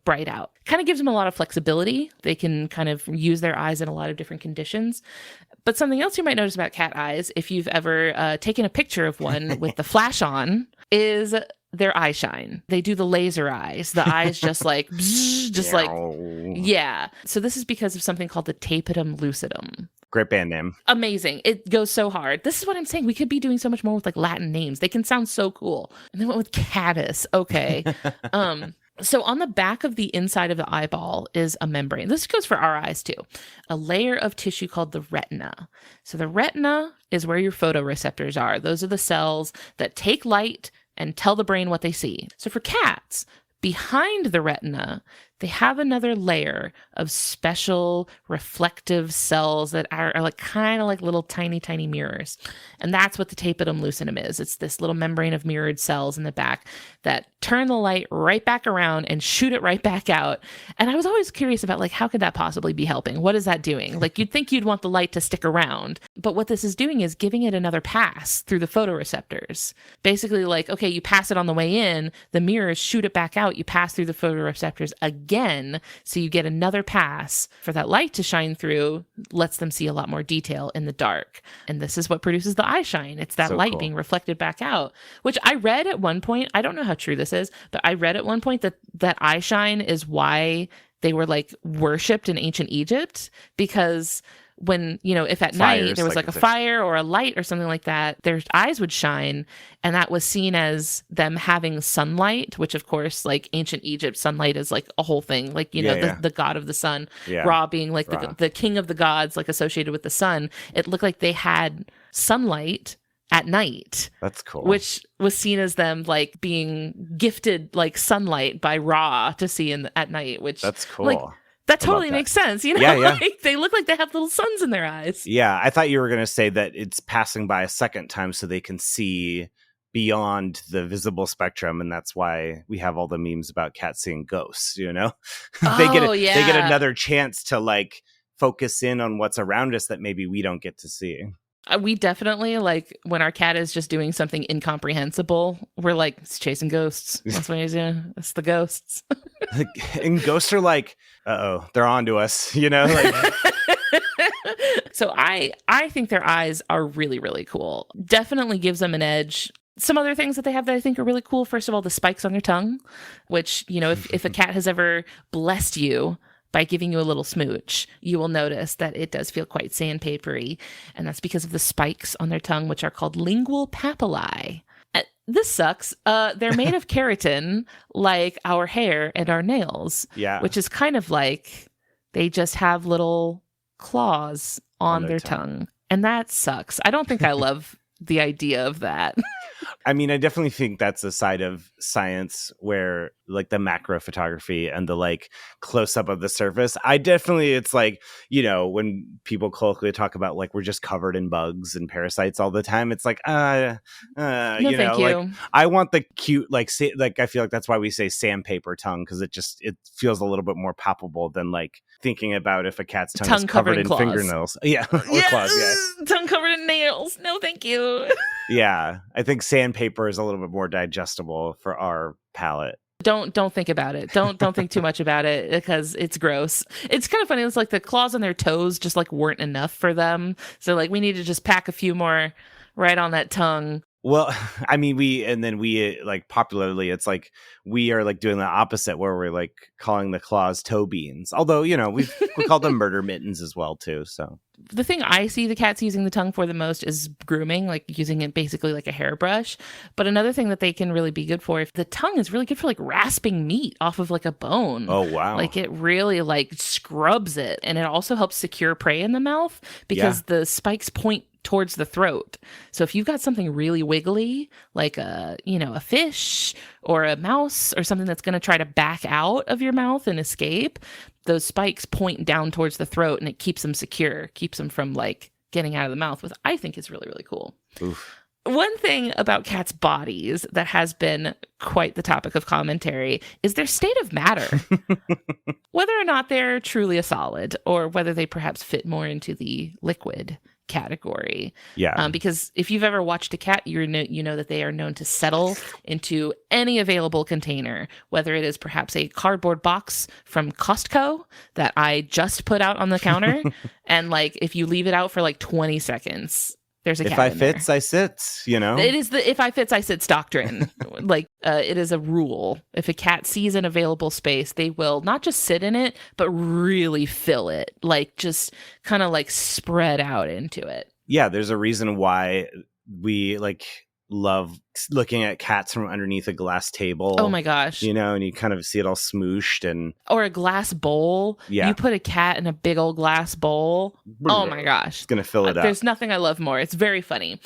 bright out. Kind of gives them a lot of flexibility. They can kind of use their eyes in a lot of different conditions. But something else you might notice about cat eyes, if you've ever taken a picture of one with the flash on, is their eye shine. They do the laser eyes. The eyes just like, yeah. So this is because of something called the tapetum lucidum. Great band name. Amazing. It goes so hard. This is what I'm saying. We could be doing so much more with like Latin names. They can sound so cool. And then went with caddis. Okay. So on the back of the inside of the eyeball is a membrane. This goes for our eyes too. A layer of tissue called the retina. So the retina is where your photoreceptors are. Those are the cells that take light and tell the brain what they see. So for cats, behind the retina, they have another layer of special reflective cells that are like kind of like little tiny, tiny mirrors. And that's what the tapetum lucidum is. It's this little membrane of mirrored cells in the back that turn the light right back around and shoot it right back out. And I was always curious about like, how could that possibly be helping? What is that doing? Like you'd think you'd want the light to stick around, but what this is doing is giving it another pass through the photoreceptors. Basically like, okay, you pass it on the way in, the mirrors shoot it back out, you pass through the photoreceptors again, so you get another pass for that light to shine through, lets them see a lot more detail in the dark. And this is what produces the eye shine. It's that So light cool. being reflected back out, which I read at one point, I don't know how true this is, but I read at one point that eye shine is why they were like worshipped in ancient Egypt, because when, if at night there was like a fire or a light or something like that, their eyes would shine. And that was seen as them having sunlight, which of course, like ancient Egypt, sunlight is like a whole thing. Like, the god of the sun, Ra being like the king of the gods, like associated with the sun. It looked like they had sunlight at night. That's cool. Which was seen as them like being gifted like sunlight by Ra to see at night, which that's cool. Like, that totally makes sense, Yeah. Like, they look like they have little suns in their eyes. Yeah, I thought you were going to say that it's passing by a second time so they can see beyond the visible spectrum, and that's why we have all the memes about cats seeing ghosts, they get another chance to like focus in on what's around us that maybe we don't get to see. We definitely, like, when our cat is just doing something incomprehensible, we're like, it's chasing ghosts. That's what he's doing. It's the ghosts. And ghosts are like, uh-oh, they're on to us, Like... So I think their eyes are really, really cool. Definitely gives them an edge. Some other things that they have that I think are really cool. First of all, the spikes on their tongue, which, if a cat has ever blessed you by giving you a little smooch, you will notice that it does feel quite sandpapery. And that's because of the spikes on their tongue, which are called lingual papillae. This sucks. They're made of keratin, like our hair and our nails. Yeah. Which is kind of like they just have little claws on their tongue. And that sucks. I don't think I love the idea of that. I mean, I definitely think that's a side of science where like the macro photography and the like close up of the surface. It's like, when people colloquially talk about like we're just covered in bugs and parasites all the time. It's like, No, thank you. Like I want the cute, like I feel like that's why we say sandpaper tongue, because it feels a little bit more palpable than like thinking about if a cat's tongue is covered in fingernails. Yeah. Or claws. Yeah. Tongue covered in nails. No, thank you. Yeah. I think sandpaper is a little bit more digestible for our palate. Don't think about it. Don't think too much about it because it's gross. It's kind of funny. It's like the claws on their toes just like weren't enough for them. So like we need to just pack a few more right on that tongue. Well, I mean, we like popularly, it's like we are like doing the opposite where we're like calling the claws toe beans. Although, we call them murder mittens as well, too. So the thing I see the cats using the tongue for the most is grooming, like using it basically like a hairbrush. But another thing that they can really be good for, if the tongue is really good for like rasping meat off of like a bone. Oh, wow. Like it really like scrubs it. And it also helps secure prey in the mouth because the spikes point towards the throat. So if you've got something really wiggly, like a fish or a mouse or something that's going to try to back out of your mouth and escape, those spikes point down towards the throat and it keeps them secure, keeps them from like getting out of the mouth, which I think is really, really cool. Oof. One thing about cats' bodies that has been quite the topic of commentary is their state of matter. Whether or not they're truly a solid or whether they perhaps fit more into the liquid category. Yeah. Because if you've ever watched a cat, you know that they are known to settle into any available container, whether it is perhaps a cardboard box from Costco that I just put out on the counter. And like, if you leave it out for like 20 seconds, there's a cat if I in there. fits, I sits, It is the if I fits, I sits doctrine. Like it is a rule. If a cat sees an available space, they will not just sit in it, but really fill it. Like just kind of like spread out into it. Yeah, there's a reason why we like love looking at cats from underneath a glass table. Oh my gosh. And you kind of see it all smooshed and or a glass bowl. Yeah. You put a cat in a big old glass bowl. Oh my gosh. It's going to fill it up. There's nothing I love more. It's very funny.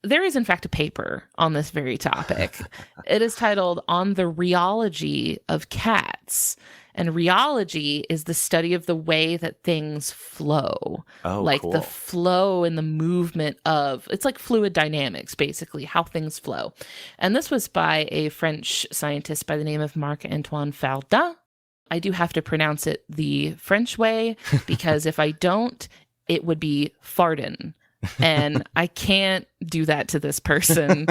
There is, in fact, a paper on this very topic. It is titled On the Rheology of Cats. And rheology is the study of the way that things flow. Oh, like cool. the flow and the movement of, it's like fluid dynamics, basically, how things flow. And this was by a French scientist by the name of Marc-Antoine Fardin. I do have to pronounce it the French way because if I don't, it would be Fardin. And I can't do that to this person.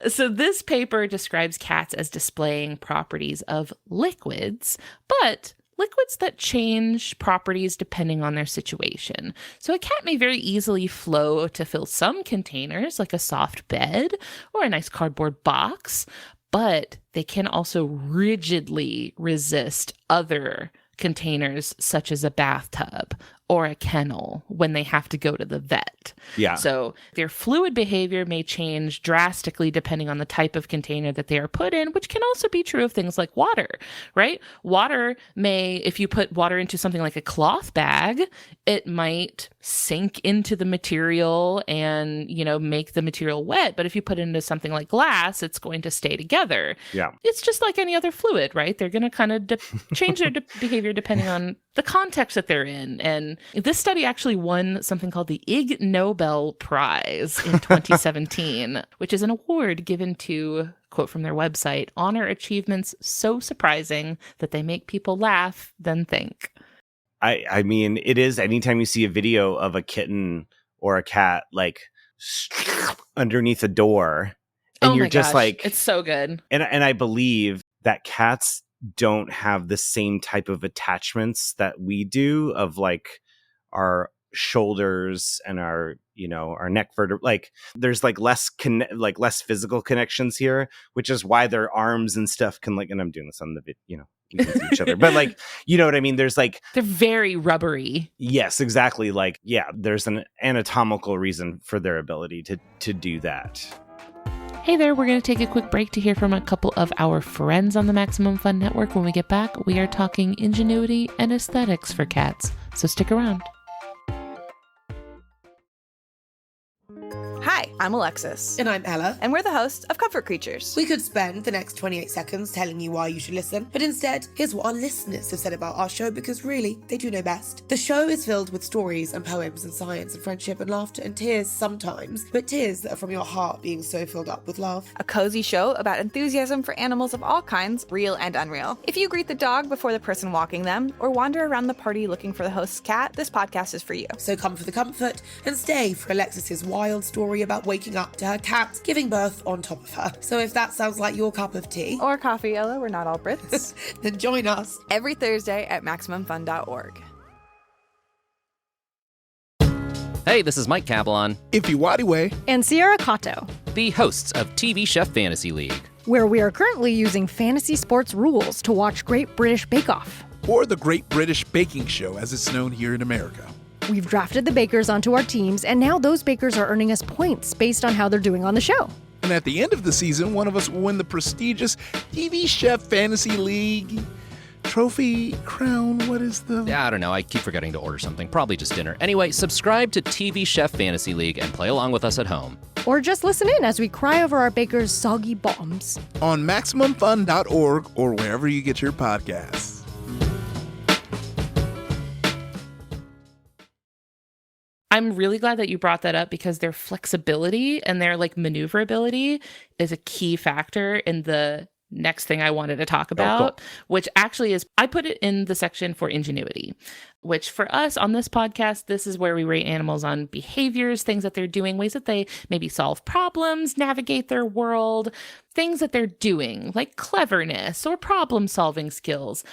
So this paper describes cats as displaying properties of liquids, but liquids that change properties depending on their situation. So a cat may very easily flow to fill some containers, like a soft bed or a nice cardboard box, but they can also rigidly resist other containers such as a bathtub or a kennel when they have to go to the vet. Yeah. So their fluid behavior may change drastically depending on the type of container that they are put in, which can also be true of things like water, right? Water may, if you put water into something like a cloth bag, it might sink into the material and, make the material wet. But if you put it into something like glass, it's going to stay together. Yeah. It's just like any other fluid, right? They're going to kind of change their behavior depending on the context that they're in. And this study actually won something called the Ig Nobel Prize in 2017, which is an award given to, quote from their website, honor achievements so surprising that they make people laugh, then think. I mean, it is anytime you see a video of a kitten or a cat like underneath a door and you're just like, it's so good. And I believe that cats don't have the same type of attachments that we do of like our shoulders and our our neck vertebrae. Like there's like less physical connections here, which is why their arms and stuff can like, and I'm doing this on the video, we can see each other, but like, you know what I mean? There's like, they're very rubbery. Yes, exactly. Like, yeah, there's an anatomical reason for their ability to do that. Hey there, we're going to take a quick break to hear from a couple of our friends on the Maximum Fun Network. When we get back, we are talking ingenuity and aesthetics for cats. So stick around. Hi, I'm Alexis. And I'm Ella. And we're the hosts of Comfort Creatures. We could spend the next 28 seconds telling you why you should listen, but instead, here's what our listeners have said about our show, because really, they do know best. The show is filled with stories and poems and science and friendship and laughter and tears sometimes, but tears that are from your heart being so filled up with love. A cozy show about enthusiasm for animals of all kinds, real and unreal. If you greet the dog before the person walking them, or wander around the party looking for the host's cat, this podcast is for you. So come for the comfort and stay for Alexis's wild story about waking up to her cat giving birth on top of her. So if that sounds like your cup of tea, Or coffee, Ella, we're not all Brits. then join us. Every Thursday at MaximumFun.org. Hey, this is Mike Cablon, Ify Wadiway. and Sierra Kato, the hosts of TV Chef Fantasy League. where we are currently using fantasy sports rules to watch Great British Bake Off. Or the Great British Baking Show, as it's known here in America. We've drafted the bakers onto our teams, and now those bakers are earning us points based on how they're doing on the show. And at the end of the season, one of us will win the prestigious TV Chef Fantasy League trophy crown. What is the... Yeah, I don't know. I keep forgetting to order something. Probably just dinner. Anyway, subscribe to TV Chef Fantasy League and play along with us at home. Or just listen in as we cry over our bakers' soggy bottoms. On MaximumFun.org or wherever you get your podcasts. I'm really glad that you brought that up because their flexibility and their maneuverability is a key factor in the next thing I wanted to talk about, cool. which actually is, I put it in the section for ingenuity, which for us on this podcast, this is where we rate animals on behaviors, things that they're doing, ways that they maybe solve problems, navigate their world, things that they're doing like cleverness or problem solving skills.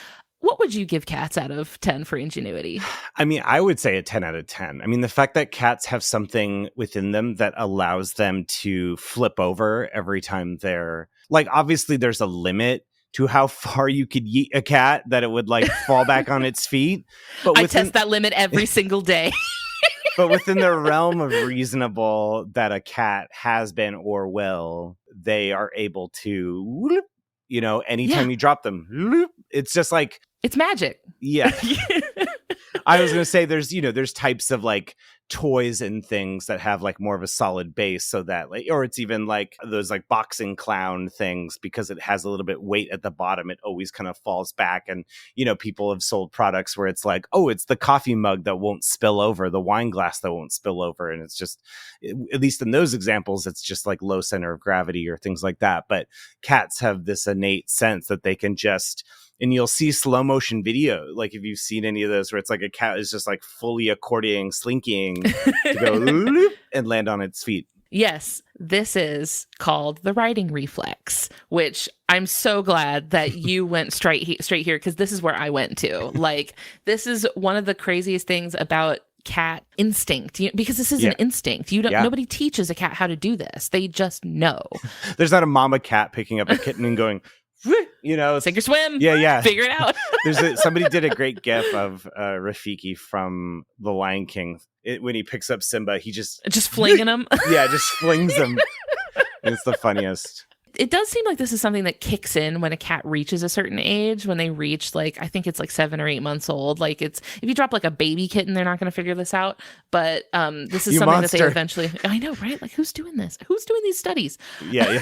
What would you give cats out of 10 for ingenuity? I mean, I would say a 10 out of 10. I mean, the fact that cats have something within them that allows them to flip over every time they're obviously there's a limit to how far you could yeet a cat that it would fall back on its feet. But I test that limit every single day. But within the realm of reasonable that a cat has been or will, they are able to, anytime you drop them, it's just It's magic. yeah. I was going to say there's types of toys and things that have more of a solid base so that or it's even those boxing clown things because it has a little bit weight at the bottom. It always kind of falls back. And, people have sold products where it's it's the coffee mug that won't spill over, the wine glass that won't spill over. And it's just, at least in those examples, it's just low center of gravity or things like that. But cats have this innate sense that they can just, and you'll see slow motion video, if you've seen any of those, where it's a cat is just fully accordioning, slinking to go and land on its feet. Yes, this is called the riding reflex, which I'm so glad that you went straight here because this is where I went to. This is one of the craziest things about cat instinct, because this is an instinct. Nobody teaches a cat how to do this. They just know. There's not a mama cat picking up a kitten and going, sink or swim. Yeah. Figure it out. Somebody did a great gif of Rafiki from The Lion King. When he picks up Simba, he just flinging him. Yeah, just flings him. It's the funniest. It does seem like this is something that kicks in when a cat reaches a certain age, when they reach I think it's 7 or 8 months old. It's, if you drop a baby kitten, they're not going to figure this out. But this is You something monster. that they eventually, I know, right? Who's doing this? Who's doing these studies? Yeah.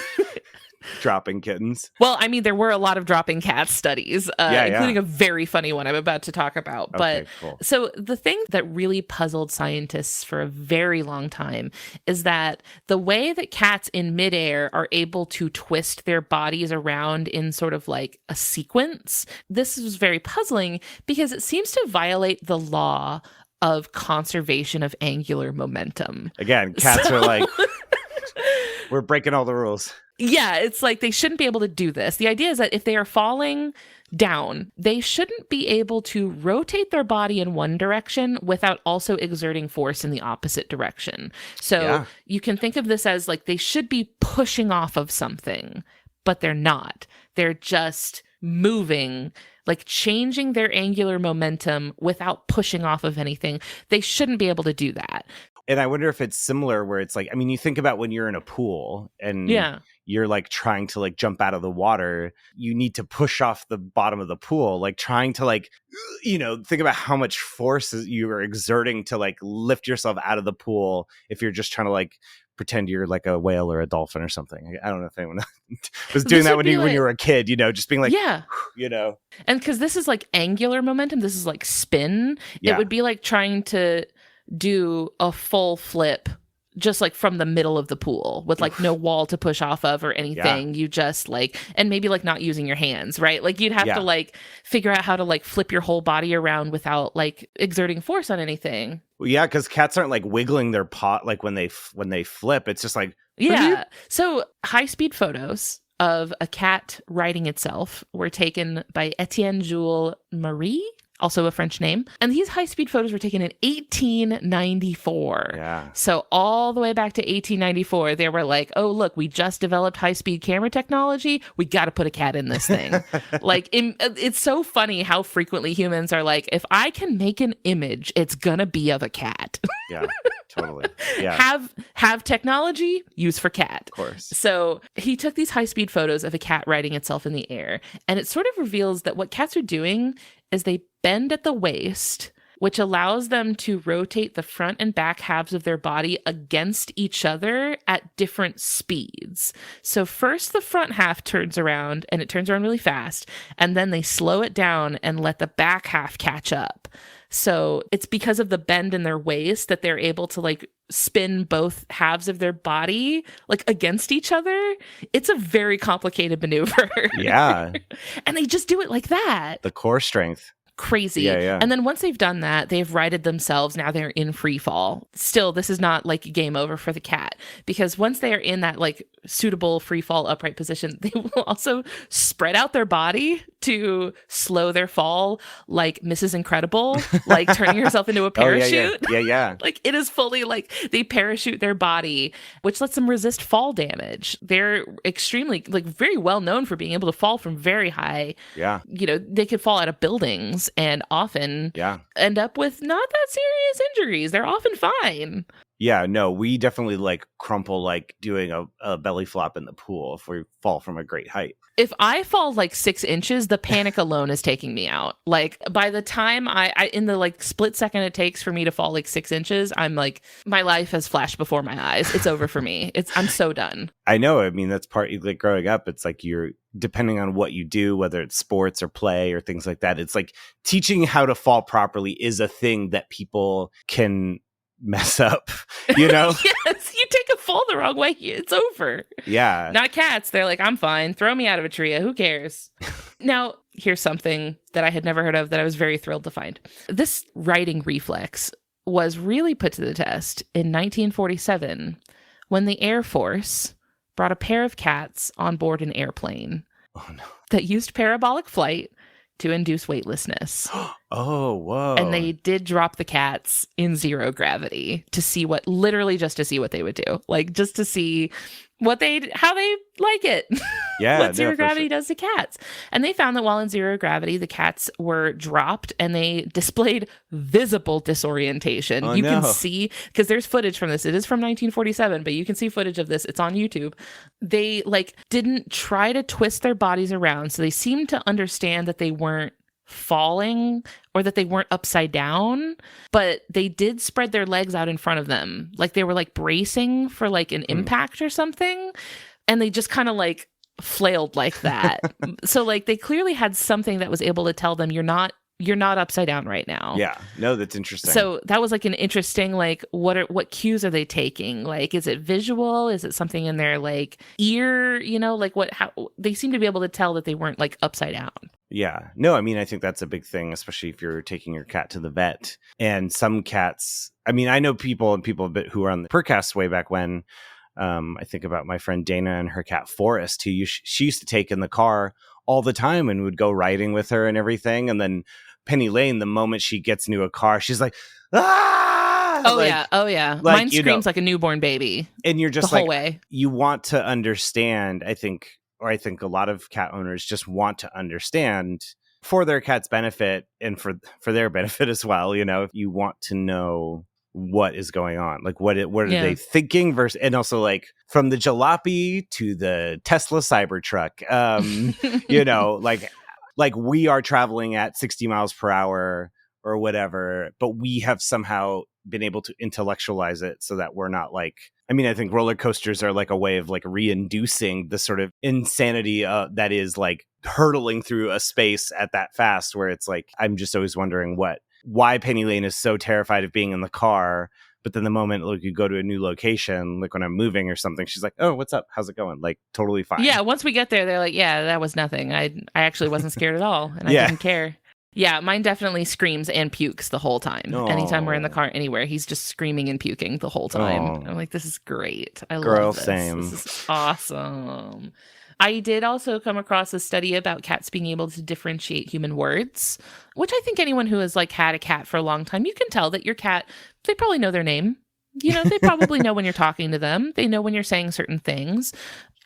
Dropping kittens. Well, I mean, there were a lot of dropping cat studies, including a very funny one I'm about to talk about. Okay, cool. So the thing that really puzzled scientists for a very long time is that the way that cats in midair are able to twist their bodies around in sort of a sequence, this was very puzzling because it seems to violate the law of conservation of angular momentum. Again, cats are we're breaking all the rules. Yeah, it's they shouldn't be able to do this. The idea is that if they are falling down, they shouldn't be able to rotate their body in one direction without also exerting force in the opposite direction. So you can think of this as they should be pushing off of something, but they're not. They're just moving, changing their angular momentum without pushing off of anything. They shouldn't be able to do that. And I wonder if it's similar where it's you think about when you're in a pool and you're trying to jump out of the water, you need to push off the bottom of the pool, trying to think about how much force you are exerting to lift yourself out of the pool if you're just trying to pretend you're a whale or a dolphin or something. I don't know if anyone was doing that when you were a kid, just being And because this is angular momentum, this is spin. Yeah. It would be trying to do a full flip just like from the middle of the pool with like no wall to push off of or anything. You just like, and maybe like not using your hands, right? Like you'd have to like figure out how to like flip your whole body around without like exerting force on anything. Well, yeah, because cats aren't like wiggling their paw like when they flip. It's just like So high-speed photos of a cat riding itself were taken by Etienne Jules Marie, also a French name. And these high-speed photos were taken in 1894. Yeah. So all the way back to 1894, they were like, oh, look, we just developed high-speed camera technology. We got to put a cat in this thing. It's so funny how frequently humans are like, if I can make an image, it's going to be of a cat. Yeah, totally. Yeah. Have technology, use for cat. Of course. So he took these high-speed photos of a cat riding itself in the air. And it sort of reveals that what cats are doing is they bend at the waist, which allows them to rotate the front and back halves of their body against each other at different speeds. So first the front half turns around, and it turns around really fast, and then they slow it down and let the back half catch up. So it's because of the bend in their waist that they're able to like spin both halves of their body like against each other. It's a very complicated maneuver. Yeah. And they just do it like that. The core strength. Crazy. Yeah. And then once they've done that, they've righted themselves. Now they're in free fall. Still, this is not like game over for the cat, because once they are in that like suitable free fall upright position, they will also spread out their body to slow their fall, like Mrs. Incredible, like turning herself into a parachute. Yeah. Like it is fully like they parachute their body, which lets them resist fall damage. They're extremely like very well known for being able to fall from very high. Yeah. You know, they could fall out of buildings and often end up with not that serious injuries. They're often fine. Yeah, no, we definitely like crumple like doing a belly flop in the pool if we fall from a great height. If I fall like 6 inches, the panic alone is taking me out. Like by the time I in the like split second it takes for me to fall like 6 inches, I'm like, my life has flashed before my eyes. It's over for me. I'm so done. I know. I mean, that's part like growing up. It's like you're depending on what you do, whether it's sports or play or things like that. It's like teaching how to fall properly is a thing that people can mess up, you know? Yes, you take a fall the wrong way, it's over. Yeah. Not cats. They're like, I'm fine. Throw me out of a tree. Who cares? Now, here's something that I had never heard of that I was very thrilled to find. This riding reflex was really put to the test in 1947 when the Air Force brought a pair of cats on board an airplane that used parabolic flight to induce weightlessness. Oh, whoa. And they did drop the cats in zero gravity to see what they would do. Like just to see how they like it. Yeah. What zero gravity does to cats. And they found that while in zero gravity, the cats were dropped and they displayed visible disorientation. You can see, because there's footage from this. It is from 1947, but you can see footage of this. It's on YouTube. They like didn't try to twist their bodies around. So they seemed to understand that they weren't falling or that they weren't upside down, but they did spread their legs out in front of them. Like they were like bracing for like an impact or something. And they just kind of like flailed like that. So like they clearly had something that was able to tell them you're not upside down right now. Yeah. No, that's interesting. So that was like an interesting, like, what cues are they taking? Like, is it visual? Is it something in their like ear? You know, like how they seem to be able to tell that they weren't like upside down. Yeah. No, I mean, I think that's a big thing, especially if you're taking your cat to the vet. And some cats, I mean, I know people who were on the Percast way back when. I think about my friend Dana and her cat Forrest, who she used to take in the car all the time and would go riding with her and everything. And then Penny Lane, the moment she gets into a car, she's like, ah! Oh yeah. Like, mine screams like a newborn baby. And you're just the whole way. You want to understand, I think a lot of cat owners just want to understand for their cat's benefit and for their benefit as well. You know, if you want to know what is going on, like what are they thinking versus, and also like from the jalopy to the Tesla Cybertruck, you know, like we are traveling at 60 miles per hour or whatever, but we have somehow been able to intellectualize it so that we're not like, I mean, I think roller coasters are like a way of like re-inducing the sort of insanity that is like hurtling through a space at that fast, where it's like, I'm just always wondering why Penny Lane is so terrified of being in the car, But then the moment like you go to a new location, like when I'm moving or something, she's like, "Oh, what's up? How's it going?" Like totally fine. Yeah, once we get there, they're like, yeah, that was nothing. I actually wasn't scared at all, and Yeah. I didn't care. Yeah, mine definitely screams and pukes the whole time. Anytime we're in the car anywhere, he's just screaming and puking the whole time. Oh. I'm like, this is great. I Girl, love this. same. This is awesome. I did also come across a study about cats being able to differentiate human words, which I think anyone who has like had a cat for a long time, you can tell that your cat, they probably know their name. You know, they probably know when you're talking to them. They know when you're saying certain things.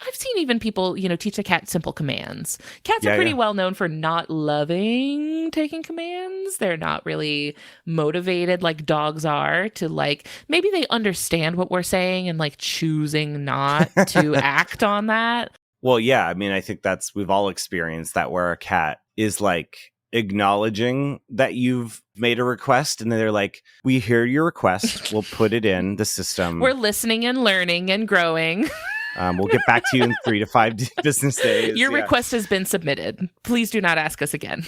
I've seen even people, teach a cat simple commands. Cats are pretty well known for not loving taking commands. They're not really motivated like dogs are to like, maybe they understand what we're saying and like choosing not to act on that. Well, yeah, I mean, I think we've all experienced that where a cat is like acknowledging that you've made a request and then they're like, we hear your request. We'll put it in the system. We're listening and learning and growing. We'll get back to you in 3 to 5 business days. Your request has been submitted. Please do not ask us again.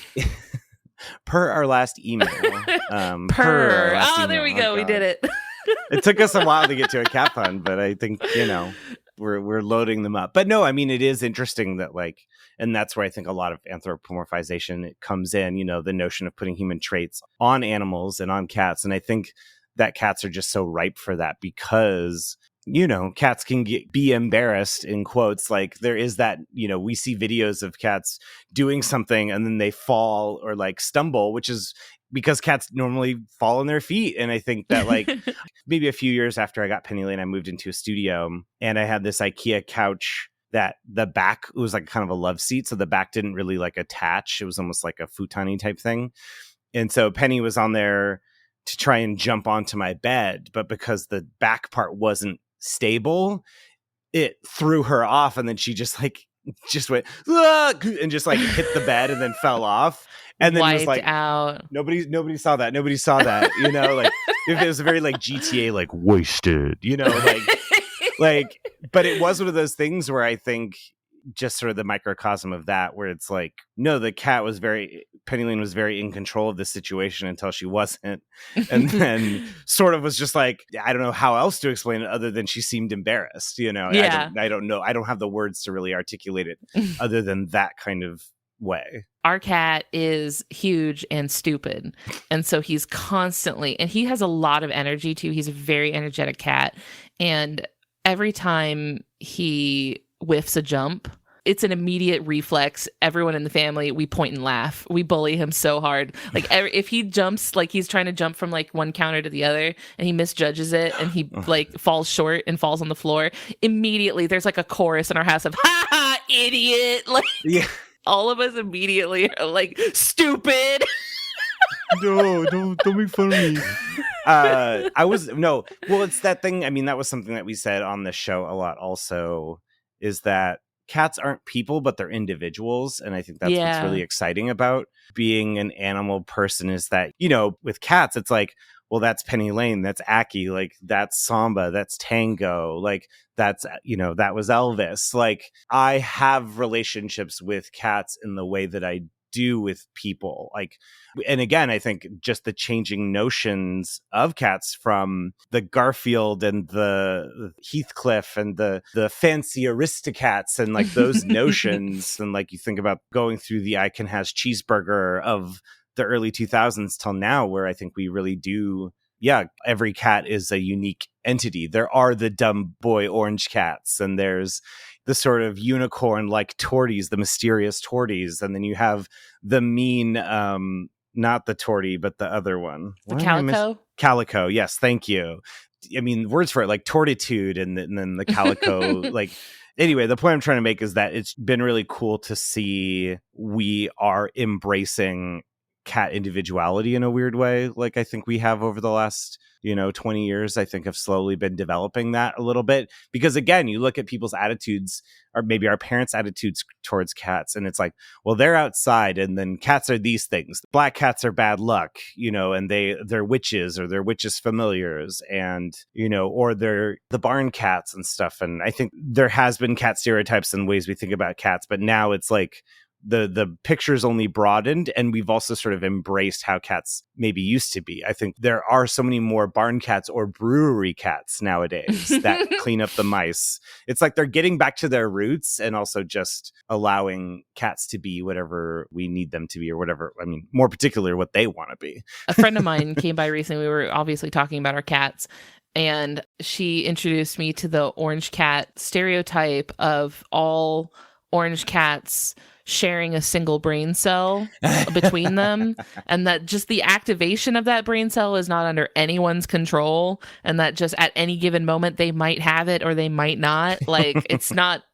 Per our last email. There we go. We did it. It took us a while to get to a cat fund, but I think, we're loading them up. But no, I mean, it is interesting that like, and that's where I think a lot of anthropomorphization comes in, the notion of putting human traits on animals and on cats. And I think that cats are just so ripe for that because cats can be embarrassed in quotes. Like there is that, we see videos of cats doing something and then they fall or like stumble, which is because cats normally fall on their feet. And I think that like maybe a few years after I got Penny Lane, I moved into a studio and I had this IKEA couch that the back, it was like kind of a love seat. So the back didn't really like attach. It was almost like a futon-y type thing. And so Penny was on there to try and jump onto my bed. But because the back part wasn't stable, it threw her off. And then she just went and just like hit the bed and then fell off. And then it was like out. Nobody saw that. Nobody saw that. Like it was a very like GTA like wasted. Like but it was one of those things where I think just sort of the microcosm of that, where it's like, no, the cat was Penny Lane was very in control of this situation until she wasn't. And then sort of was just like, I don't know how else to explain it other than she seemed embarrassed, Yeah. I don't know. I don't have the words to really articulate it other than that kind of way. Our cat is huge and stupid. And so he's constantly, and he has a lot of energy too. He's a very energetic cat. And every time he whiffs a jump, it's an immediate reflex. Everyone in the family, we point and laugh. We bully him so hard. Like if he jumps, like he's trying to jump from like one counter to the other and he misjudges it and he like falls short and falls on the floor, immediately there's like a chorus in our house of, ha ha, idiot. Like, yeah. All of us immediately are like, stupid. No, don't make fun of me. It's that thing. I mean, that was something that we said on the show a lot also, is that cats aren't people, but they're individuals. And I think that's what's really exciting about being an animal person is that, with cats, it's like, well, that's Penny Lane, that's Aki, like that's Samba, that's Tango, like that's, that was Elvis. Like I have relationships with cats in the way that I do with people. Like, and again, I think just the changing notions of cats from the Garfield and the Heathcliff and the fancy Aristocats and like those notions. And like you think about going through the I Can Has cheeseburger of the early 2000s till now, where I think we really do. Yeah, every cat is a unique entity. There are the dumb boy orange cats, and there's the sort of unicorn like torties, the mysterious torties, and then you have the mean, not the tortie, but the other one, the calico. Calico, yes, thank you. I mean, words for it like tortitude, and then the calico, like. Anyway, the point I'm trying to make is that it's been really cool to see we are embracing cat individuality in a weird way. Like I think we have over the last, 20 years, I think have slowly been developing that a little bit. Because again, you look at people's attitudes or maybe our parents' attitudes towards cats, and it's like, well, they're outside and then cats are these things. Black cats are bad luck, and they're witches or they're witches familiars and, or they're the barn cats and stuff. And I think there has been cat stereotypes and ways we think about cats, but now it's like, the picture's only broadened, and we've also sort of embraced how cats maybe used to be. I think there are so many more barn cats or brewery cats nowadays that clean up the mice. It's like they're getting back to their roots and also just allowing cats to be whatever we need them to be, or whatever. I mean, more particularly what they want to be. A friend of mine came by recently. We were obviously talking about our cats, and she introduced me to the orange cat stereotype of all orange cats sharing a single brain cell between them, and that just the activation of that brain cell is not under anyone's control, and that just at any given moment they might have it or they might not. Like it's not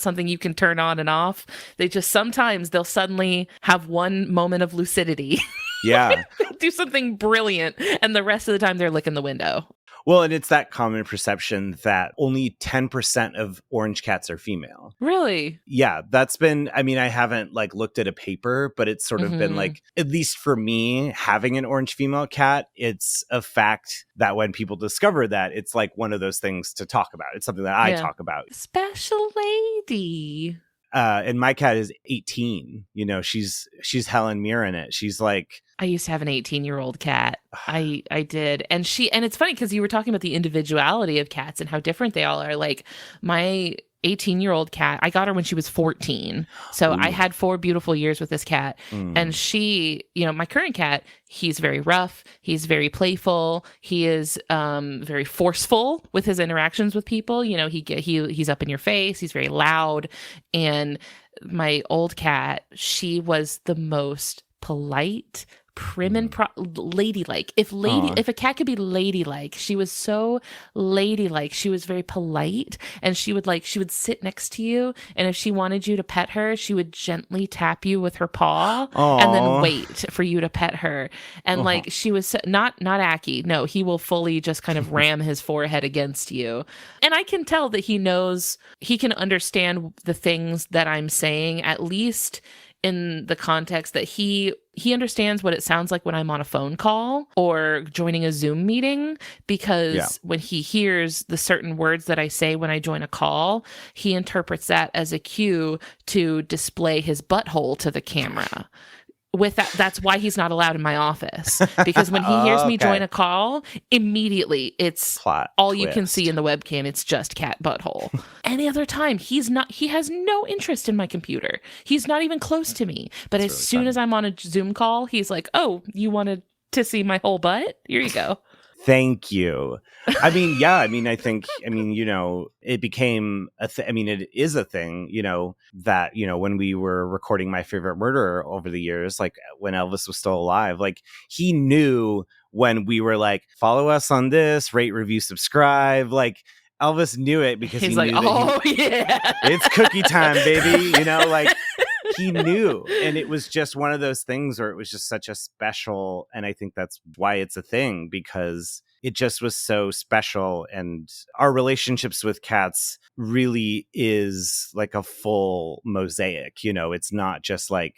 something you can turn on and off. They just sometimes they'll suddenly have one moment of lucidity. Yeah. Do something brilliant, and the rest of the time they're licking the window. Well, and it's that common perception that only 10% of orange cats are female. Really? Yeah, that's been, I mean, I haven't like looked at a paper, but it's sort of been like, at least for me, having an orange female cat, it's a fact that when people discover that, it's like one of those things to talk about. It's something that I talk about. Special lady. And my cat is 18. You know, she's Helen Mirren it. She's like, I used to have an 18-year-old cat. I did. And it's funny because you were talking about the individuality of cats and how different they all are. Like my 18-year-old cat, I got her when she was 14. So I had 4 beautiful years with this cat. And she, you know, my current cat, he's very rough. He's very playful. He is very forceful with his interactions with people. You know, he's up in your face. He's very loud. And my old cat, she was the most polite, prim and ladylike. If a cat could be ladylike, she was so ladylike. She was very polite, and she would sit next to you, and if she wanted you to pet her, she would gently tap you with her paw and then wait for you to pet her. And like she was not Aki. No, he will fully just kind of ram his forehead against you. And I can tell that he can understand the things that I'm saying, at least in the context that he understands what it sounds like when I'm on a phone call or joining a Zoom meeting, because when he hears the certain words that I say when I join a call, he interprets that as a cue to display his butthole to the camera. With that, that's why he's not allowed in my office, because when he hears me join a call, immediately it's Plot all twist. You can see in the webcam. It's just cat butthole. Any other time, he has no interest in my computer. He's not even close to me. But as soon as I'm on a Zoom call, he's like, "Oh, you wanted to see my whole butt? Here you go." Thank you. I mean, yeah, I think, you know, it became it is a thing, you know, that, you know, when we were recording My Favorite Murder over the years, like when Elvis was still alive, like he knew when we were like, follow us on this, rate, review, subscribe, like Elvis knew it because he's he like, knew that it's cookie time, baby. You know, like he knew. And it was just one of those things where it was just such a special, and I think that's why it's a thing, because it just was so special. And our relationships with cats really is like a full mosaic. You know, it's not just like,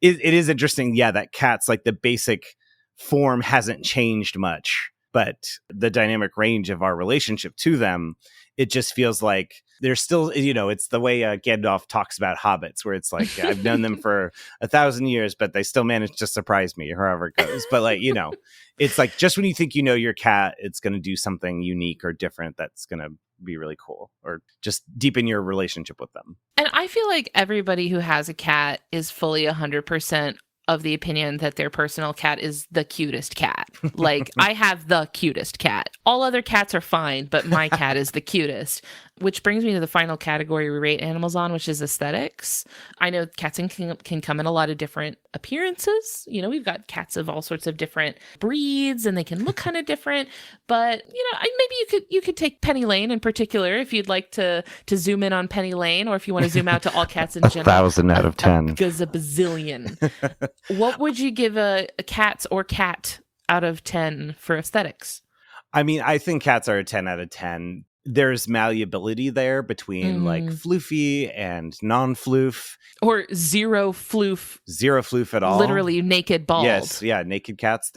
it is interesting. Yeah, that cats, like the basic form hasn't changed much, but the dynamic range of our relationship to them, it just feels like they're still, you know, it's the way Gandalf talks about hobbits, where it's like, I've known them for 1,000 years, but they still manage to surprise me, or however it goes. But like, you know, it's like, just when you think you know your cat, it's going to do something unique or different that's going to be really cool, or just deepen your relationship with them. And I feel like everybody who has a cat is fully 100% of the opinion that their personal cat is the cutest cat. Like, I have the cutest cat. All other cats are fine, but my cat is the cutest. Which brings me to the final category we rate animals on, which is aesthetics. I know cats can come in a lot of different appearances. You know, we've got cats of all sorts of different breeds, and they can look kind of different. But, you know, maybe you could take Penny Lane in particular, if you'd like to zoom in on Penny Lane, or if you want to zoom out to all cats in general. 1,000 out of 10. Because a bazillion. What would you give a cat or cat out of 10 for aesthetics? I mean, I think cats are a 10 out of 10. there's malleability there between like floofy and non-floof. Or zero floof. Zero floof at all. Literally naked bald. Yes, yeah, naked cats.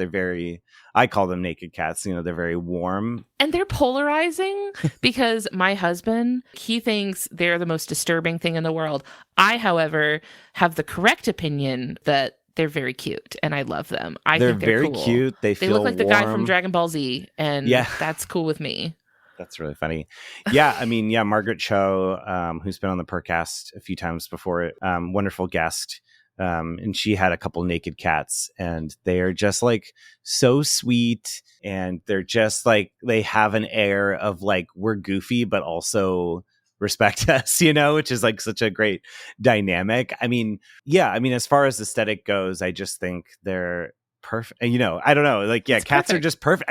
I call them naked cats. They're very warm. And they're polarizing because my husband, he thinks they're the most disturbing thing in the world. I, however, have the correct opinion that they're very cute and I love them. They're think they're very cool. Cute. They look like warm. The guy from Dragon Ball Z, and that's cool with me. That's really funny. Yeah, Margaret Cho, who's been on the Percast a few times before, wonderful guest. And she had a couple naked cats, and they are just like so sweet, and they're just like, they have an air of like, we're goofy, but also respect us, which is like such a great dynamic. As far as aesthetic goes, I just think they're perfect. I don't know, like, yeah, it's cats perfect. Are just perfect.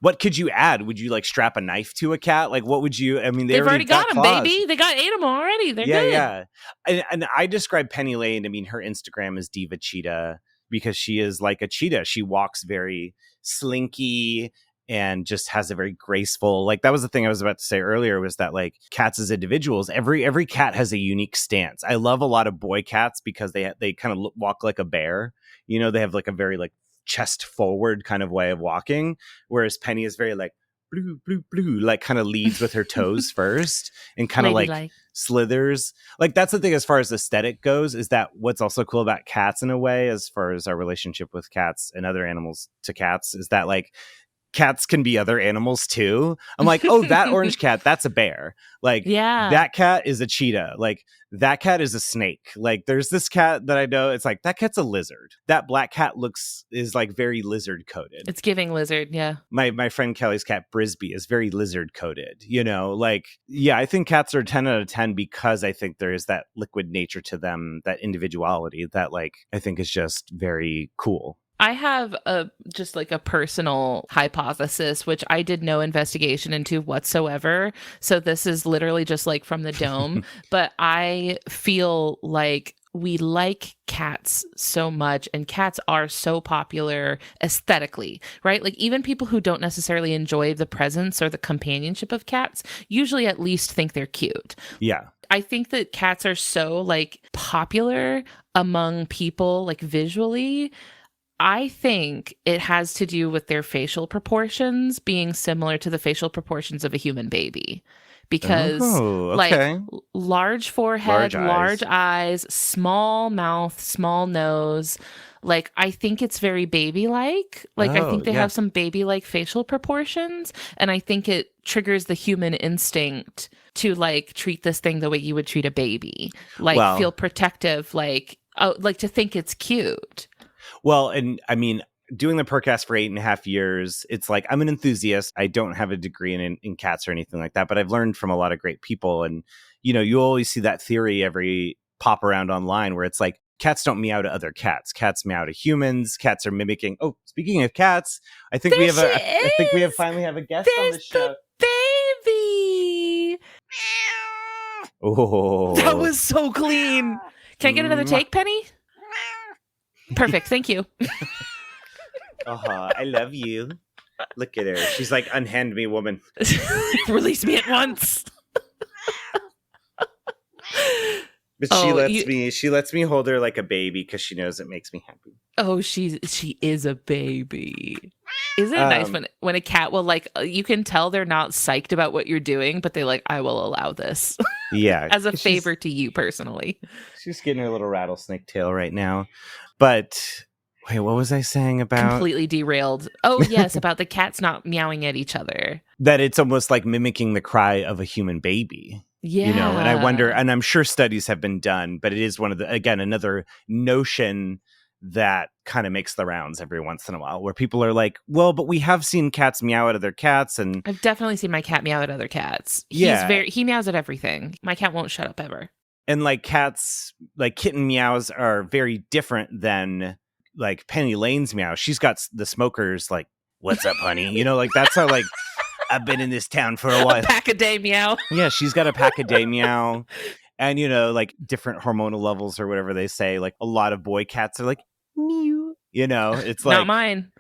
What could you add? Would you like strap a knife to a cat? Like, what would you, they've already got them, claws. Baby. They ate them already. They're good. Yeah. And I describe Penny Lane, her Instagram is Diva Cheetah, because she is like a cheetah. She walks very slinky and just has a very graceful, like, that was the thing I was about to say earlier, was that like cats as individuals, every cat has a unique stance. I love a lot of boy cats because they kind of walk like a bear. They have like a very like chest forward kind of way of walking, whereas Penny is very like blue, blue, blue, like kind of leads with her toes first and kind of like slithers. Like, that's the thing as far as aesthetic goes, is that what's also cool about cats in a way, as far as our relationship with cats and other animals to cats, is that like cats can be other animals too. I'm like, oh, that orange cat, that's a bear. Like, that cat is a cheetah. Like, that cat is a snake. Like, there's this cat that I know, it's like, that cat's a lizard. That black cat is like very lizard coated. It's giving lizard, yeah. My friend Kelly's cat Brisby is very lizard coated. Like, yeah, I think cats are 10 out of 10 because I think there is that liquid nature to them, that individuality that, like, I think is just very cool. I have just like a personal hypothesis, which I did no investigation into whatsoever. So this is literally just like from the dome. But I feel like we like cats so much, and cats are so popular aesthetically, right? Like, even people who don't necessarily enjoy the presence or the companionship of cats usually at least think they're cute. Yeah. I think that cats are so like popular among people, like visually. I think it has to do with their facial proportions being similar to the facial proportions of a human baby. Because like large forehead, large eyes, small mouth, small nose. Like, I think it's very baby-like. Like, I think they have some baby-like facial proportions. And I think it triggers the human instinct to like treat this thing the way you would treat a baby. Like, feel protective, like to think it's cute. Well, and doing the Percast for 8.5 years, it's like, I'm an enthusiast. I don't have a degree in cats or anything like that, but I've learned from a lot of great people. And, you always see that theory every pop around online where it's like, cats don't meow to other cats. Cats meow to humans. Cats are mimicking. Oh, speaking of cats, I think we finally have a guest on the show. Baby. Oh, that was so clean. Can I get another take, Penny? Perfect. Thank you. I love you. Look at her. She's like, unhand me, woman. Release me at once. But she lets me hold her like a baby because she knows it makes me happy. Oh, she is a baby. Isn't it nice when a cat will, like, you can tell they're not psyched about what you're doing, but they like, I will allow this. Yeah. As a favor to you personally. She's getting her little rattlesnake tail right now. But wait, what was I saying about? Completely derailed. Oh, yes, about the cats not meowing at each other. That it's almost like mimicking the cry of a human baby. Yeah. And I wonder, and I'm sure studies have been done, but it is another notion that kind of makes the rounds every once in a while, where people are like, well, but we have seen cats meow at other cats. And I've definitely seen my cat meow at other cats. He meows at everything. My cat won't shut up ever. And like cats, like kitten meows are very different than like Penny Lane's meow. She's got the smokers like, what's up, honey? Like that's how like, I've been in this town for a while. A pack a day meow. Yeah, she's got a pack a day meow. And, like different hormonal levels or whatever they say, like a lot of boy cats are like, meow. It's like. Not mine.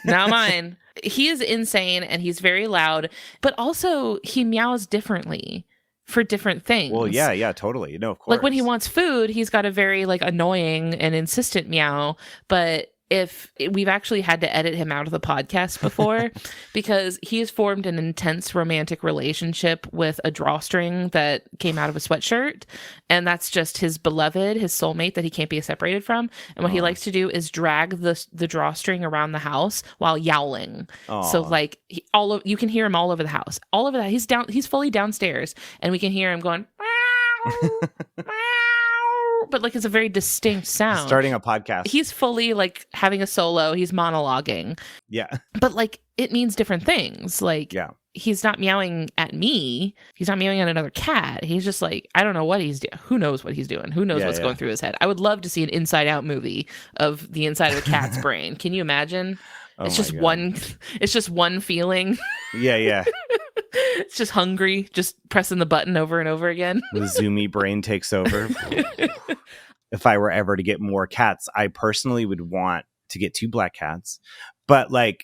Not mine. He is insane and he's very loud, but also he meows differently for different things. Well, yeah, totally. No, of course. Like when he wants food, he's got a very like annoying and insistent meow, but if we've actually had to edit him out of the podcast before because he has formed an intense romantic relationship with a drawstring that came out of a sweatshirt, and that's just his beloved, his soulmate that he can't be separated from. And what he likes to do is drag the drawstring around the house while yowling. So like you can hear him all over the house, all over that. He's fully downstairs, and we can hear him going meow, meow. But like it's a very distinct sound. Starting a podcast. He's fully like having a solo. He's monologuing. Yeah. But like it means different things. Like he's not meowing at me. He's not meowing at another cat. He's just like, I don't know what he's doing. Who knows what he's doing? Who knows what's going through his head? I would love to see an Inside Out movie of the inside of a cat's brain. Can you imagine? It's just one feeling. Yeah. It's just hungry, just pressing the button over and over again. The zoomy brain takes over. If I were ever to get more cats, I personally would want to get 2 black cats. But like,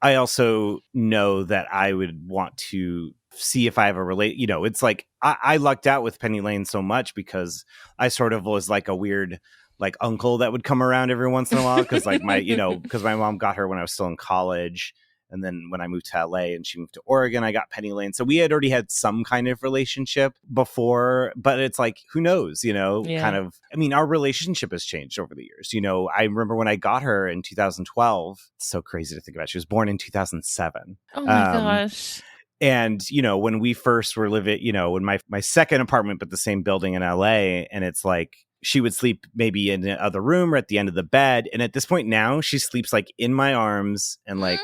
I also know that I would want to see if I have it's like I lucked out with Penny Lane so much because I sort of was like a weird like uncle that would come around every once in a while. Cause like because my mom got her when I was still in college. And then when I moved to LA and she moved to Oregon, I got Penny Lane. So we had already had some kind of relationship before, but it's like, who knows, kind of, I mean, our relationship has changed over the years. I remember when I got her in 2012, it's so crazy to think about. She was born in 2007. Oh my gosh. And, when we first were living, in my second apartment, but the same building in LA, and it's like, she would sleep maybe in the other room or at the end of the bed. And at this point now, she sleeps like in my arms and like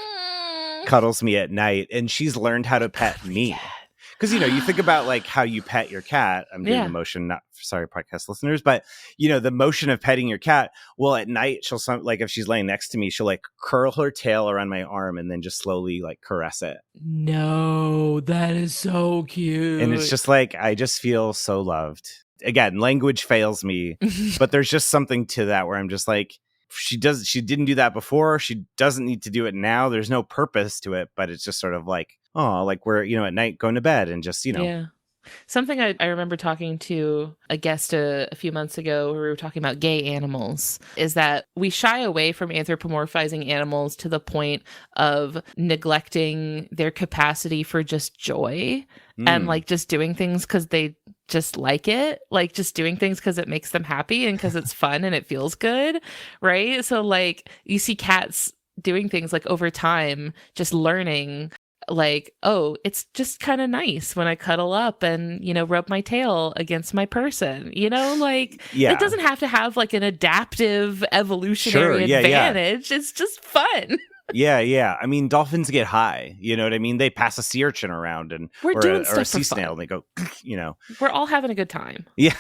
cuddles me at night, and she's learned how to pet me. Because you think about like how you pet your cat. I'm doing the motion, not sorry podcast listeners, but the motion of petting your cat. Well, at night she'll like if she's laying next to me, she'll like curl her tail around my arm and then just slowly like caress it. No, that is so cute. And it's just like I just feel so loved. Again, language fails me, but there's just something to that where I'm just like, she didn't do that before. She doesn't need to do it now. There's no purpose to it, but it's just sort of like, like we're, at night going to bed and just, Yeah. Something I remember talking to a guest a few months ago where we were talking about gay animals is that we shy away from anthropomorphizing animals to the point of neglecting their capacity for just joy and like just doing things because they just like it, like just doing things because it makes them happy and because it's fun and it feels good, right? So like you see cats doing things like over time, just learning like, oh, it's just kind of nice when I cuddle up and, rub my tail against my person, like it doesn't have to have like an adaptive evolutionary advantage. It's just fun. Yeah. I mean, dolphins get high. You know what I mean? They pass a sea urchin around or a sea snail and they go, We're all having a good time. Yeah.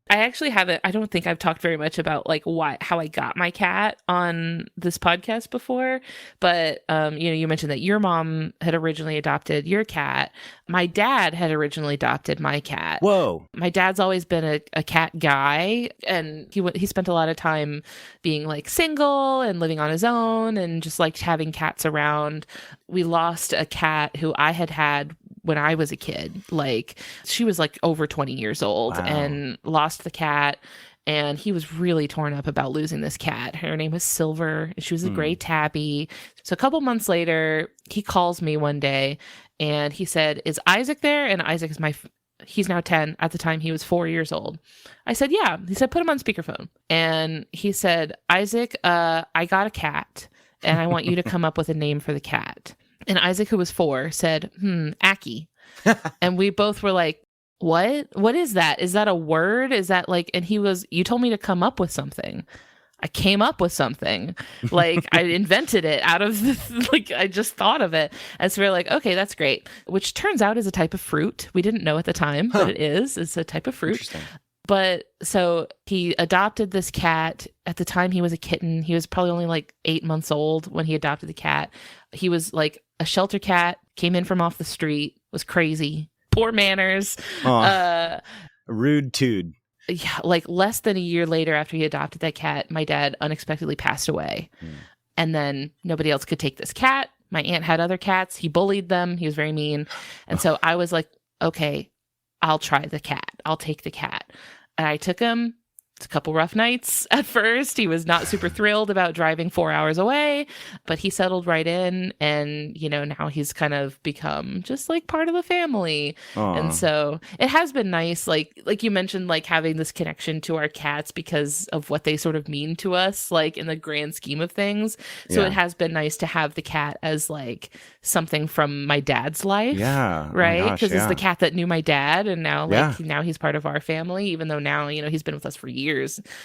I actually haven't, I don't think I've talked very much about like how I got my cat on this podcast before, but you mentioned that your mom had originally adopted your cat. My dad had originally adopted my cat. Whoa. My dad's always been a cat guy, and he spent a lot of time being like single and living on his own and just liked having cats around. We lost a cat who I had when I was a kid. Like she was like over 20 years old and lost the cat. And he was really torn up about losing this cat. Her name was Silver. She was a gray tabby. So a couple months later, he calls me one day and he said, "Is Isaac there?" And Isaac is he's now 10. At the time, he was 4 years old. I said, "Yeah." He said, "Put him on speakerphone." And he said, "Isaac, I got a cat and I want you to come up with a name for the cat." And Isaac, who was 4, said, Aki. And we both were like, what? What is that? Is that a word? Is that like, and you told me to come up with something. I came up with something. Like I invented it out of I just thought of it. And so we're like, okay, that's great. Which turns out is a type of fruit. We didn't know at the time, but it is. It's a type of fruit. But so he adopted this cat. At the time he was a kitten. He was probably only like 8 months old when he adopted the cat. He was like a shelter cat, came in from off the street, was crazy, poor manners. Rude dude. Yeah, like less than a year later after he adopted that cat, my dad unexpectedly passed away. And then nobody else could take this cat. My aunt had other cats. He bullied them. He was very mean. And so I was like, okay, I'll try the cat. I'll take the cat. And I took him. It's a couple rough nights at first. He was not super thrilled about driving 4 hours away, but he settled right in. And, now he's kind of become just like part of the family. Aw. And so it has been nice. Like you mentioned, like having this connection to our cats because of what they sort of mean to us, like in the grand scheme of things. So Yeah. it has been nice to have the cat as like something from my dad's life. Yeah. Oh my Right. gosh, Because it's yeah. the cat that knew my dad. And now, Yeah. now he's part of our family, even though now, he's been with us for years.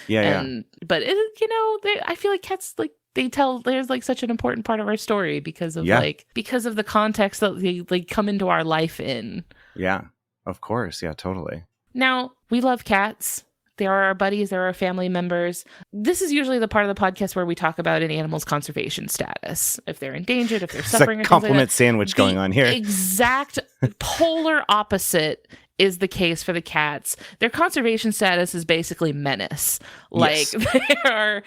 Yeah. But I feel like cats, like there's like such an important part of our story because of because of the context that they like come into our life in. Yeah. Of course. Yeah, totally. Now, we love cats. They are our buddies. They're our family members. This is usually the part of the podcast where we talk about an animal's conservation status. If they're endangered, if they're It's suffering, a or things compliment like that. sandwich going on here. Exact polar opposite is the case for the cats. Their conservation status is basically menace. Like they are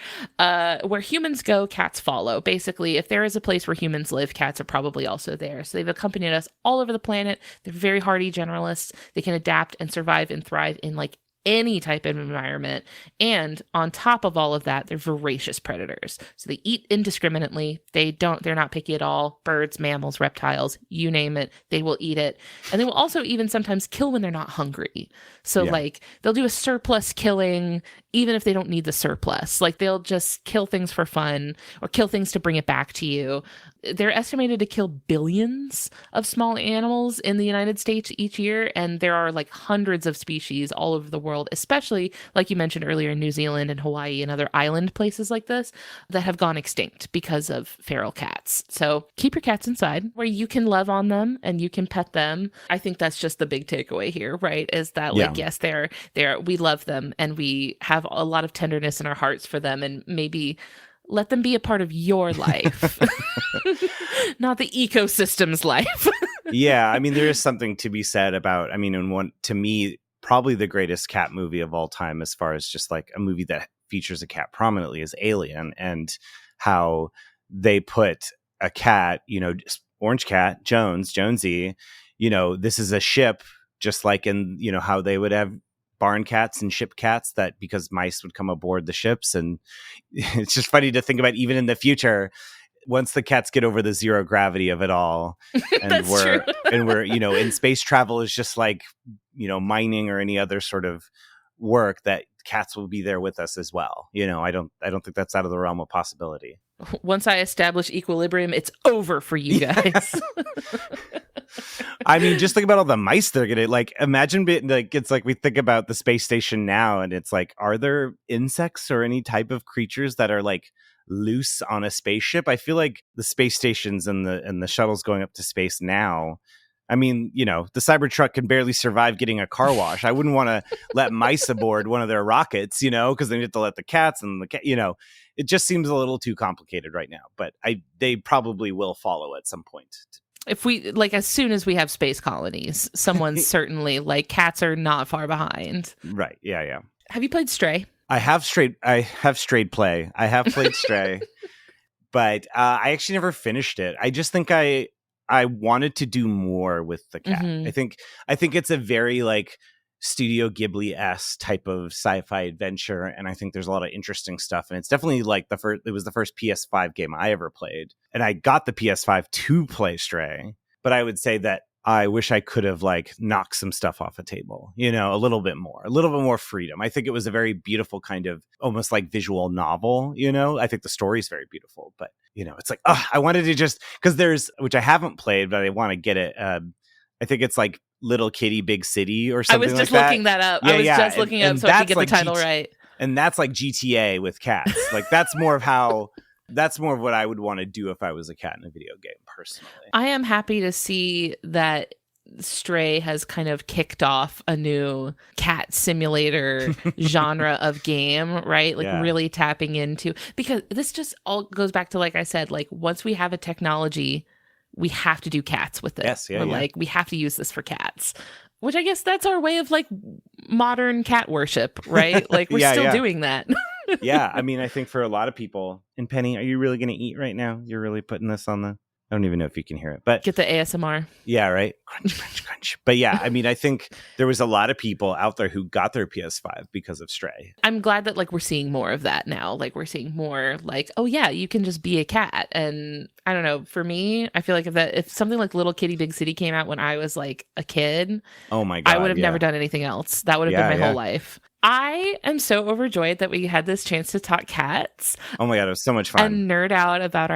where humans go, cats follow. Basically, if there is a place where humans live, cats are probably also there. So they've accompanied us all over the planet. They're very hardy generalists. They can adapt and survive and thrive in like any type of environment. And on top of all of that, they're voracious predators. So they eat indiscriminately. They're not picky at all. Birds, mammals, reptiles, you name it, they will eat it. And they will also even sometimes kill when they're not hungry. So like they'll do a surplus killing even if they don't need the surplus. Like they'll just kill things for fun or kill things to bring it back to you. They're estimated to kill billions of small animals in the United States each year. And there are like hundreds of species all over the world, especially like you mentioned earlier in New Zealand and Hawaii and other island places like this that have gone extinct because of feral cats. So keep your cats inside where you can love on them and you can pet them. I think that's just the big takeaway here, right? Is that like, yes, we love them and we have a lot of tenderness in our hearts for them, and maybe let them be a part of your life, not the ecosystem's life. Yeah, I mean, there is something to be said about, to me, probably the greatest cat movie of all time, as far as just like a movie that features a cat prominently, is Alien, and how they put a cat, just orange cat, Jonesy, this is a ship, just like in, how they would have barn cats and ship cats, that because mice would come aboard the ships. And it's just funny to think about, even in the future, once the cats get over the zero gravity of it all, and we're in space travel is just like, mining or any other sort of work, that cats will be there with us as well. I don't think that's out of the realm of possibility. Once I establish equilibrium, it's over for you guys. I mean, just think about all the mice they're gonna like. Imagine like it's like we think about the space station now, and it's like, are there insects or any type of creatures that are like loose on a spaceship? I feel like the space stations and the shuttles going up to space now. I mean, the Cybertruck can barely survive getting a car wash. I wouldn't want to let mice aboard one of their rockets, because they need to let the cats and the cat, it just seems a little too complicated right now. But they probably will follow at some point. If we as soon as we have space colonies, someone's certainly like, cats are not far behind. Right. Yeah. Have you played Stray? I have strayed play. I have played Stray, but I actually never finished it. I just think I wanted to do more with the cat. Mm-hmm. I think it's a very like Studio Ghibli-esque type of sci-fi adventure, and I think there's a lot of interesting stuff. And it's definitely like it was the first PS5 game I ever played, and I got the PS5 to play Stray. But I would say that I wish I could have like knocked some stuff off a table, a little bit more freedom. I think it was a very beautiful kind of almost like visual novel, I think the story is very beautiful, but it's like, I wanted to just, because there's, which I haven't played, but I want to get it. I think it's like Little Kitty, Big City or something like that. I was just looking that up. Yeah, I was just looking up so I could get the title right. And that's like GTA with cats. Like that's more of what I would want to do if I was a cat in a video game, personally. I am happy to see that Stray has kind of kicked off a new cat simulator genre of game, right? Like really tapping into, because this just all goes back to, like I said, like once we have a technology, we have to do cats with it. Yes, We're like, we have to use this for cats. Which I guess that's our way of like modern cat worship, right? Like we're still doing that. Yeah, I mean, I think for a lot of people, and Penny, are you really going to eat right now? You're really putting this on I don't even know if you can hear it, but Get the ASMR. yeah, right. Crunch, crunch, crunch. But yeah, I mean, I think there was a lot of people out there who got their PS5 because of Stray. I'm glad that like we're seeing more of that now. Like we're seeing more like, oh yeah, you can just be a cat. And I don't know, for me, I feel like if something like Little Kitty Big City came out when I was like a kid, Oh my God. I would have yeah. never done anything else. That would have Yeah, been my yeah. whole life. I am so overjoyed that we had this chance to talk cats Oh my God, it was so much fun. and nerd out about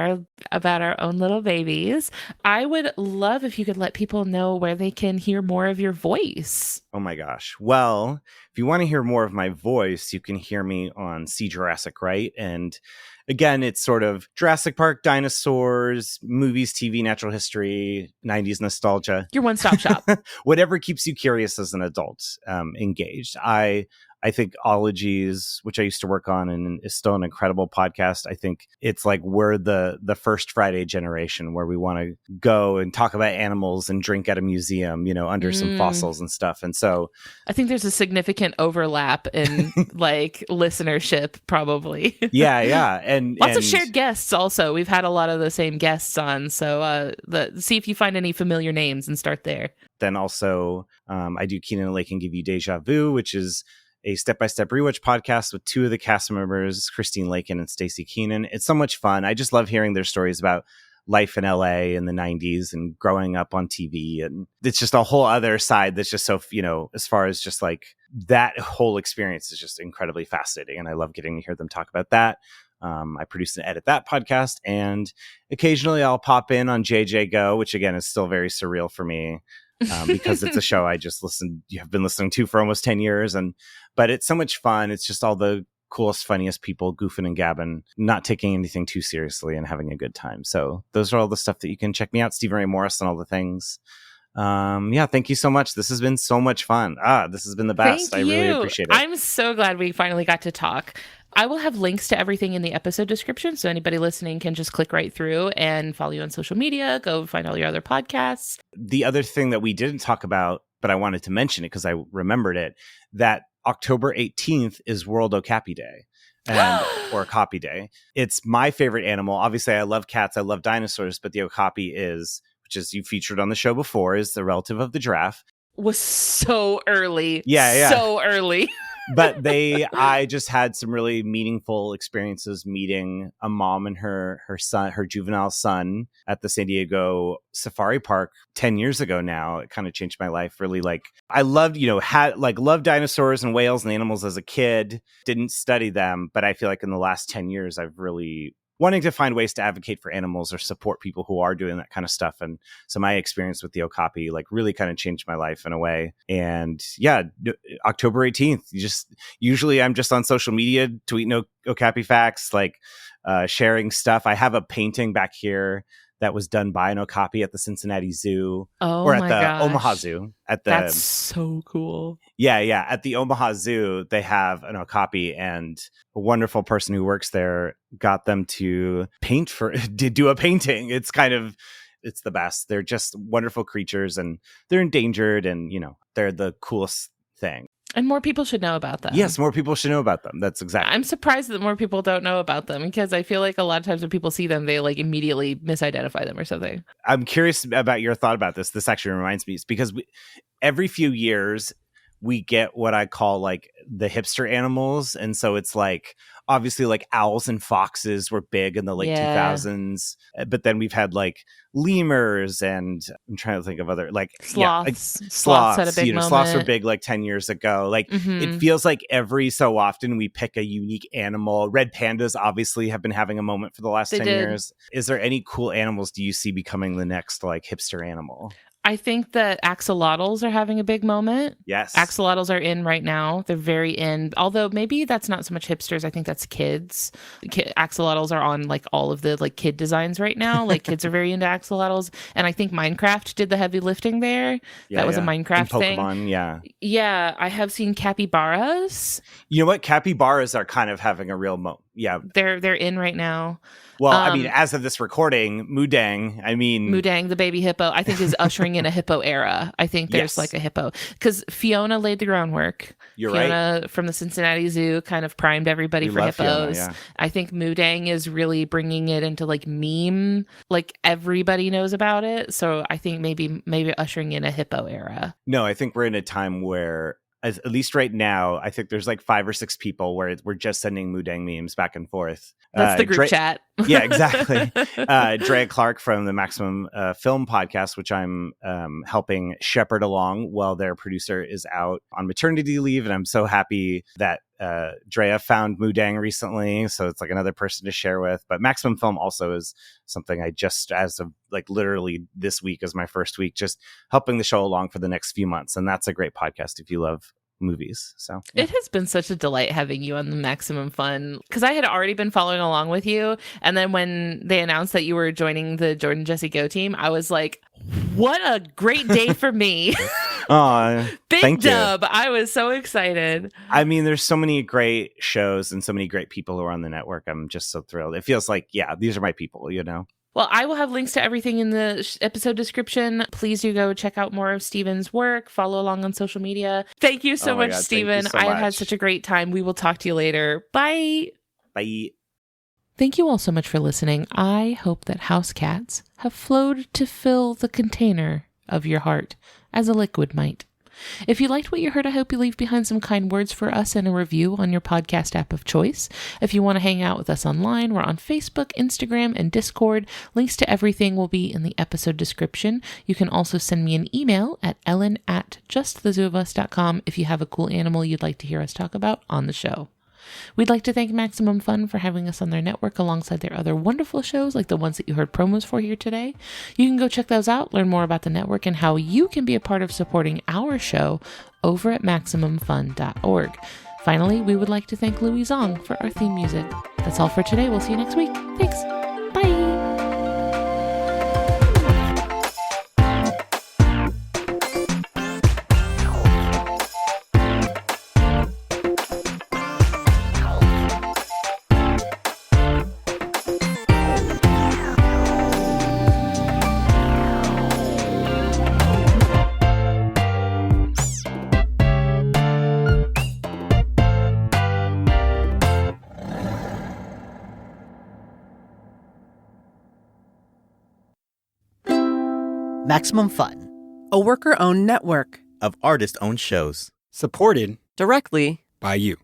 our own little babies. I would love if you could let people know where they can hear more of your voice. Oh my gosh. Well, if you want to hear more of my voice, you can hear me on See Jurassic Right. And again, it's sort of Jurassic Park, dinosaurs, movies, TV, natural history, 90s nostalgia. Your one-stop shop. Whatever keeps you curious as an adult, engaged. I think Ologies, which I used to work on and is still an incredible podcast. I think it's like we're the first Friday generation where we want to go and talk about animals and drink at a museum, under some fossils and stuff. And so I think there's a significant overlap in like listenership, probably. yeah. And Lots of shared guests also. We've had a lot of the same guests on. So see if you find any familiar names and start there. Then also I do Keenan and Lake and Give You Deja Vu, which is a step-by-step rewatch podcast with two of the cast members, Christine Lakin and Stacey Keenan. It's so much fun. I just love hearing their stories about life in LA in the 90s and growing up on TV. And it's just a whole other side that's just so, as far as just like that whole experience is just incredibly fascinating. And I love getting to hear them talk about that. I produce and edit that podcast. And occasionally I'll pop in on JJ Go, which again is still very surreal for me. Because it's a show I just have been listening to for almost 10 years. But it's so much fun. It's just all the coolest, funniest people goofing and gabbing, not taking anything too seriously and having a good time. So those are all the stuff that you can check me out. Stephen Ray Morris and all the things. Thank you so much. This has been so much fun. This has been the best. Thank you. I really appreciate it. I'm so glad we finally got to talk. I will have links to everything in the episode description, so anybody listening can just click right through and follow you on social media, go find all your other podcasts. The other thing that we didn't talk about, but I wanted to mention it because I remembered it, that October 18th is World Okapi Day. Or Okapi Day. It's my favorite animal. Obviously, I love cats, I love dinosaurs, but the Okapi is, which is you featured on the show before, is the relative of the giraffe. Was so early. Yeah. So early. But I just had some really meaningful experiences meeting a mom and her son, her juvenile son, at the San Diego Safari Park 10 years ago now. It kind of changed my life. Really, I loved, loved dinosaurs and whales and animals as a kid. Didn't study them, but I feel like in the last 10 years, I've really wanting to find ways to advocate for animals or support people who are doing that kind of stuff. And so my experience with the Okapi really kind of changed my life in a way. And yeah, October 18th, usually I'm just on social media tweeting Okapi facts, sharing stuff. I have a painting back here that was done by an Okapi at the Cincinnati Zoo or at the Omaha Zoo. That's so cool. Yeah. At the Omaha Zoo, they have an Okapi, and a wonderful person who works there got them to do a painting. It's the best. They're just wonderful creatures, and they're endangered, and they're the coolest thing. And more people should know about them. Yes, more people should know about them. That's exactly. I'm surprised that more people don't know about them, because I feel like a lot of times when people see them, they immediately misidentify them or something. I'm curious about your thought about this. This actually reminds me, it's because every few years we get what I call the hipster animals. And so it's obviously owls and foxes were big in the late 2000s, but then we've had lemurs, and I'm trying to think of other sloths. Sloths had a big moment. Sloths were big 10 years ago. It feels like every so often we pick a unique animal. Red pandas obviously have been having a moment for the last 10 years. Is there any cool animals do you see becoming the next hipster animal? I think that axolotls are having a big moment. Yes. Axolotls are in right now. They're very in. Although maybe that's not so much hipsters. I think that's kids. Axolotls are on all of the kid designs right now. Kids are very into axolotls. And I think Minecraft did the heavy lifting there. Yeah, that was a Minecraft thing. Pokemon, yeah. Yeah. I have seen capybaras. You know what? Capybaras are kind of having a real Yeah. They're in right now. Well, I mean, as of this recording, Mudang, the baby hippo, I think is ushering in a hippo era. I think there's like a hippo because Fiona laid the groundwork. Fiona from the Cincinnati Zoo kind of primed everybody for hippos. Fiona, yeah. I think Mudang is really bringing it into like meme, like everybody knows about it. So I think maybe ushering in a hippo era. No, I think we're in a time where, at least right now, I think there's like 5 or 6 people where we're just sending Mudang memes back and forth. That's the group chat. Yeah, exactly. Drea Clark from the Maximum Film Podcast, which I'm helping shepherd along while their producer is out on maternity leave. And I'm so happy that Drea found Mudang recently. So it's like another person to share with. But Maximum Film also is something I just, as of like literally this week is my first week, just helping the show along for the next few months. And that's a great podcast if you love movies. So It has been such a delight having you on the Maximum Fun, because I had already been following along with you, and then when they announced that you were joining the Jordan Jesse Go team, I was like, what a great day for me. Big dub. I was so excited. I mean, there's so many great shows and so many great people who are on the network. I'm just so thrilled. It feels like, yeah, these are my people, you know. Well, I will have links to everything in the episode description. Please do go check out more of Steven's work. Follow along on social media. Thank you so much, Steven. I have had such a great time. We will talk to you later. Bye. Bye. Thank you all so much for listening. I hope that house cats have flowed to fill the container of your heart as a liquid might. If you liked what you heard, I hope you leave behind some kind words for us and a review on your podcast app of choice. If you want to hang out with us online, we're on Facebook, Instagram, and Discord. Links to everything will be in the episode description. You can also send me an email at ellen@justthezooofus.com if you have a cool animal you'd like to hear us talk about on the show. We'd like to thank Maximum Fun for having us on their network alongside their other wonderful shows like the ones that you heard promos for here today. You can go check those out, learn more about the network and how you can be a part of supporting our show over at MaximumFun.org. Finally, we would like to thank Louis Zong for our theme music. That's all for today. We'll see you next week. Thanks. Bye. Maximum Fun, a worker-owned network of artist-owned shows, supported directly by you.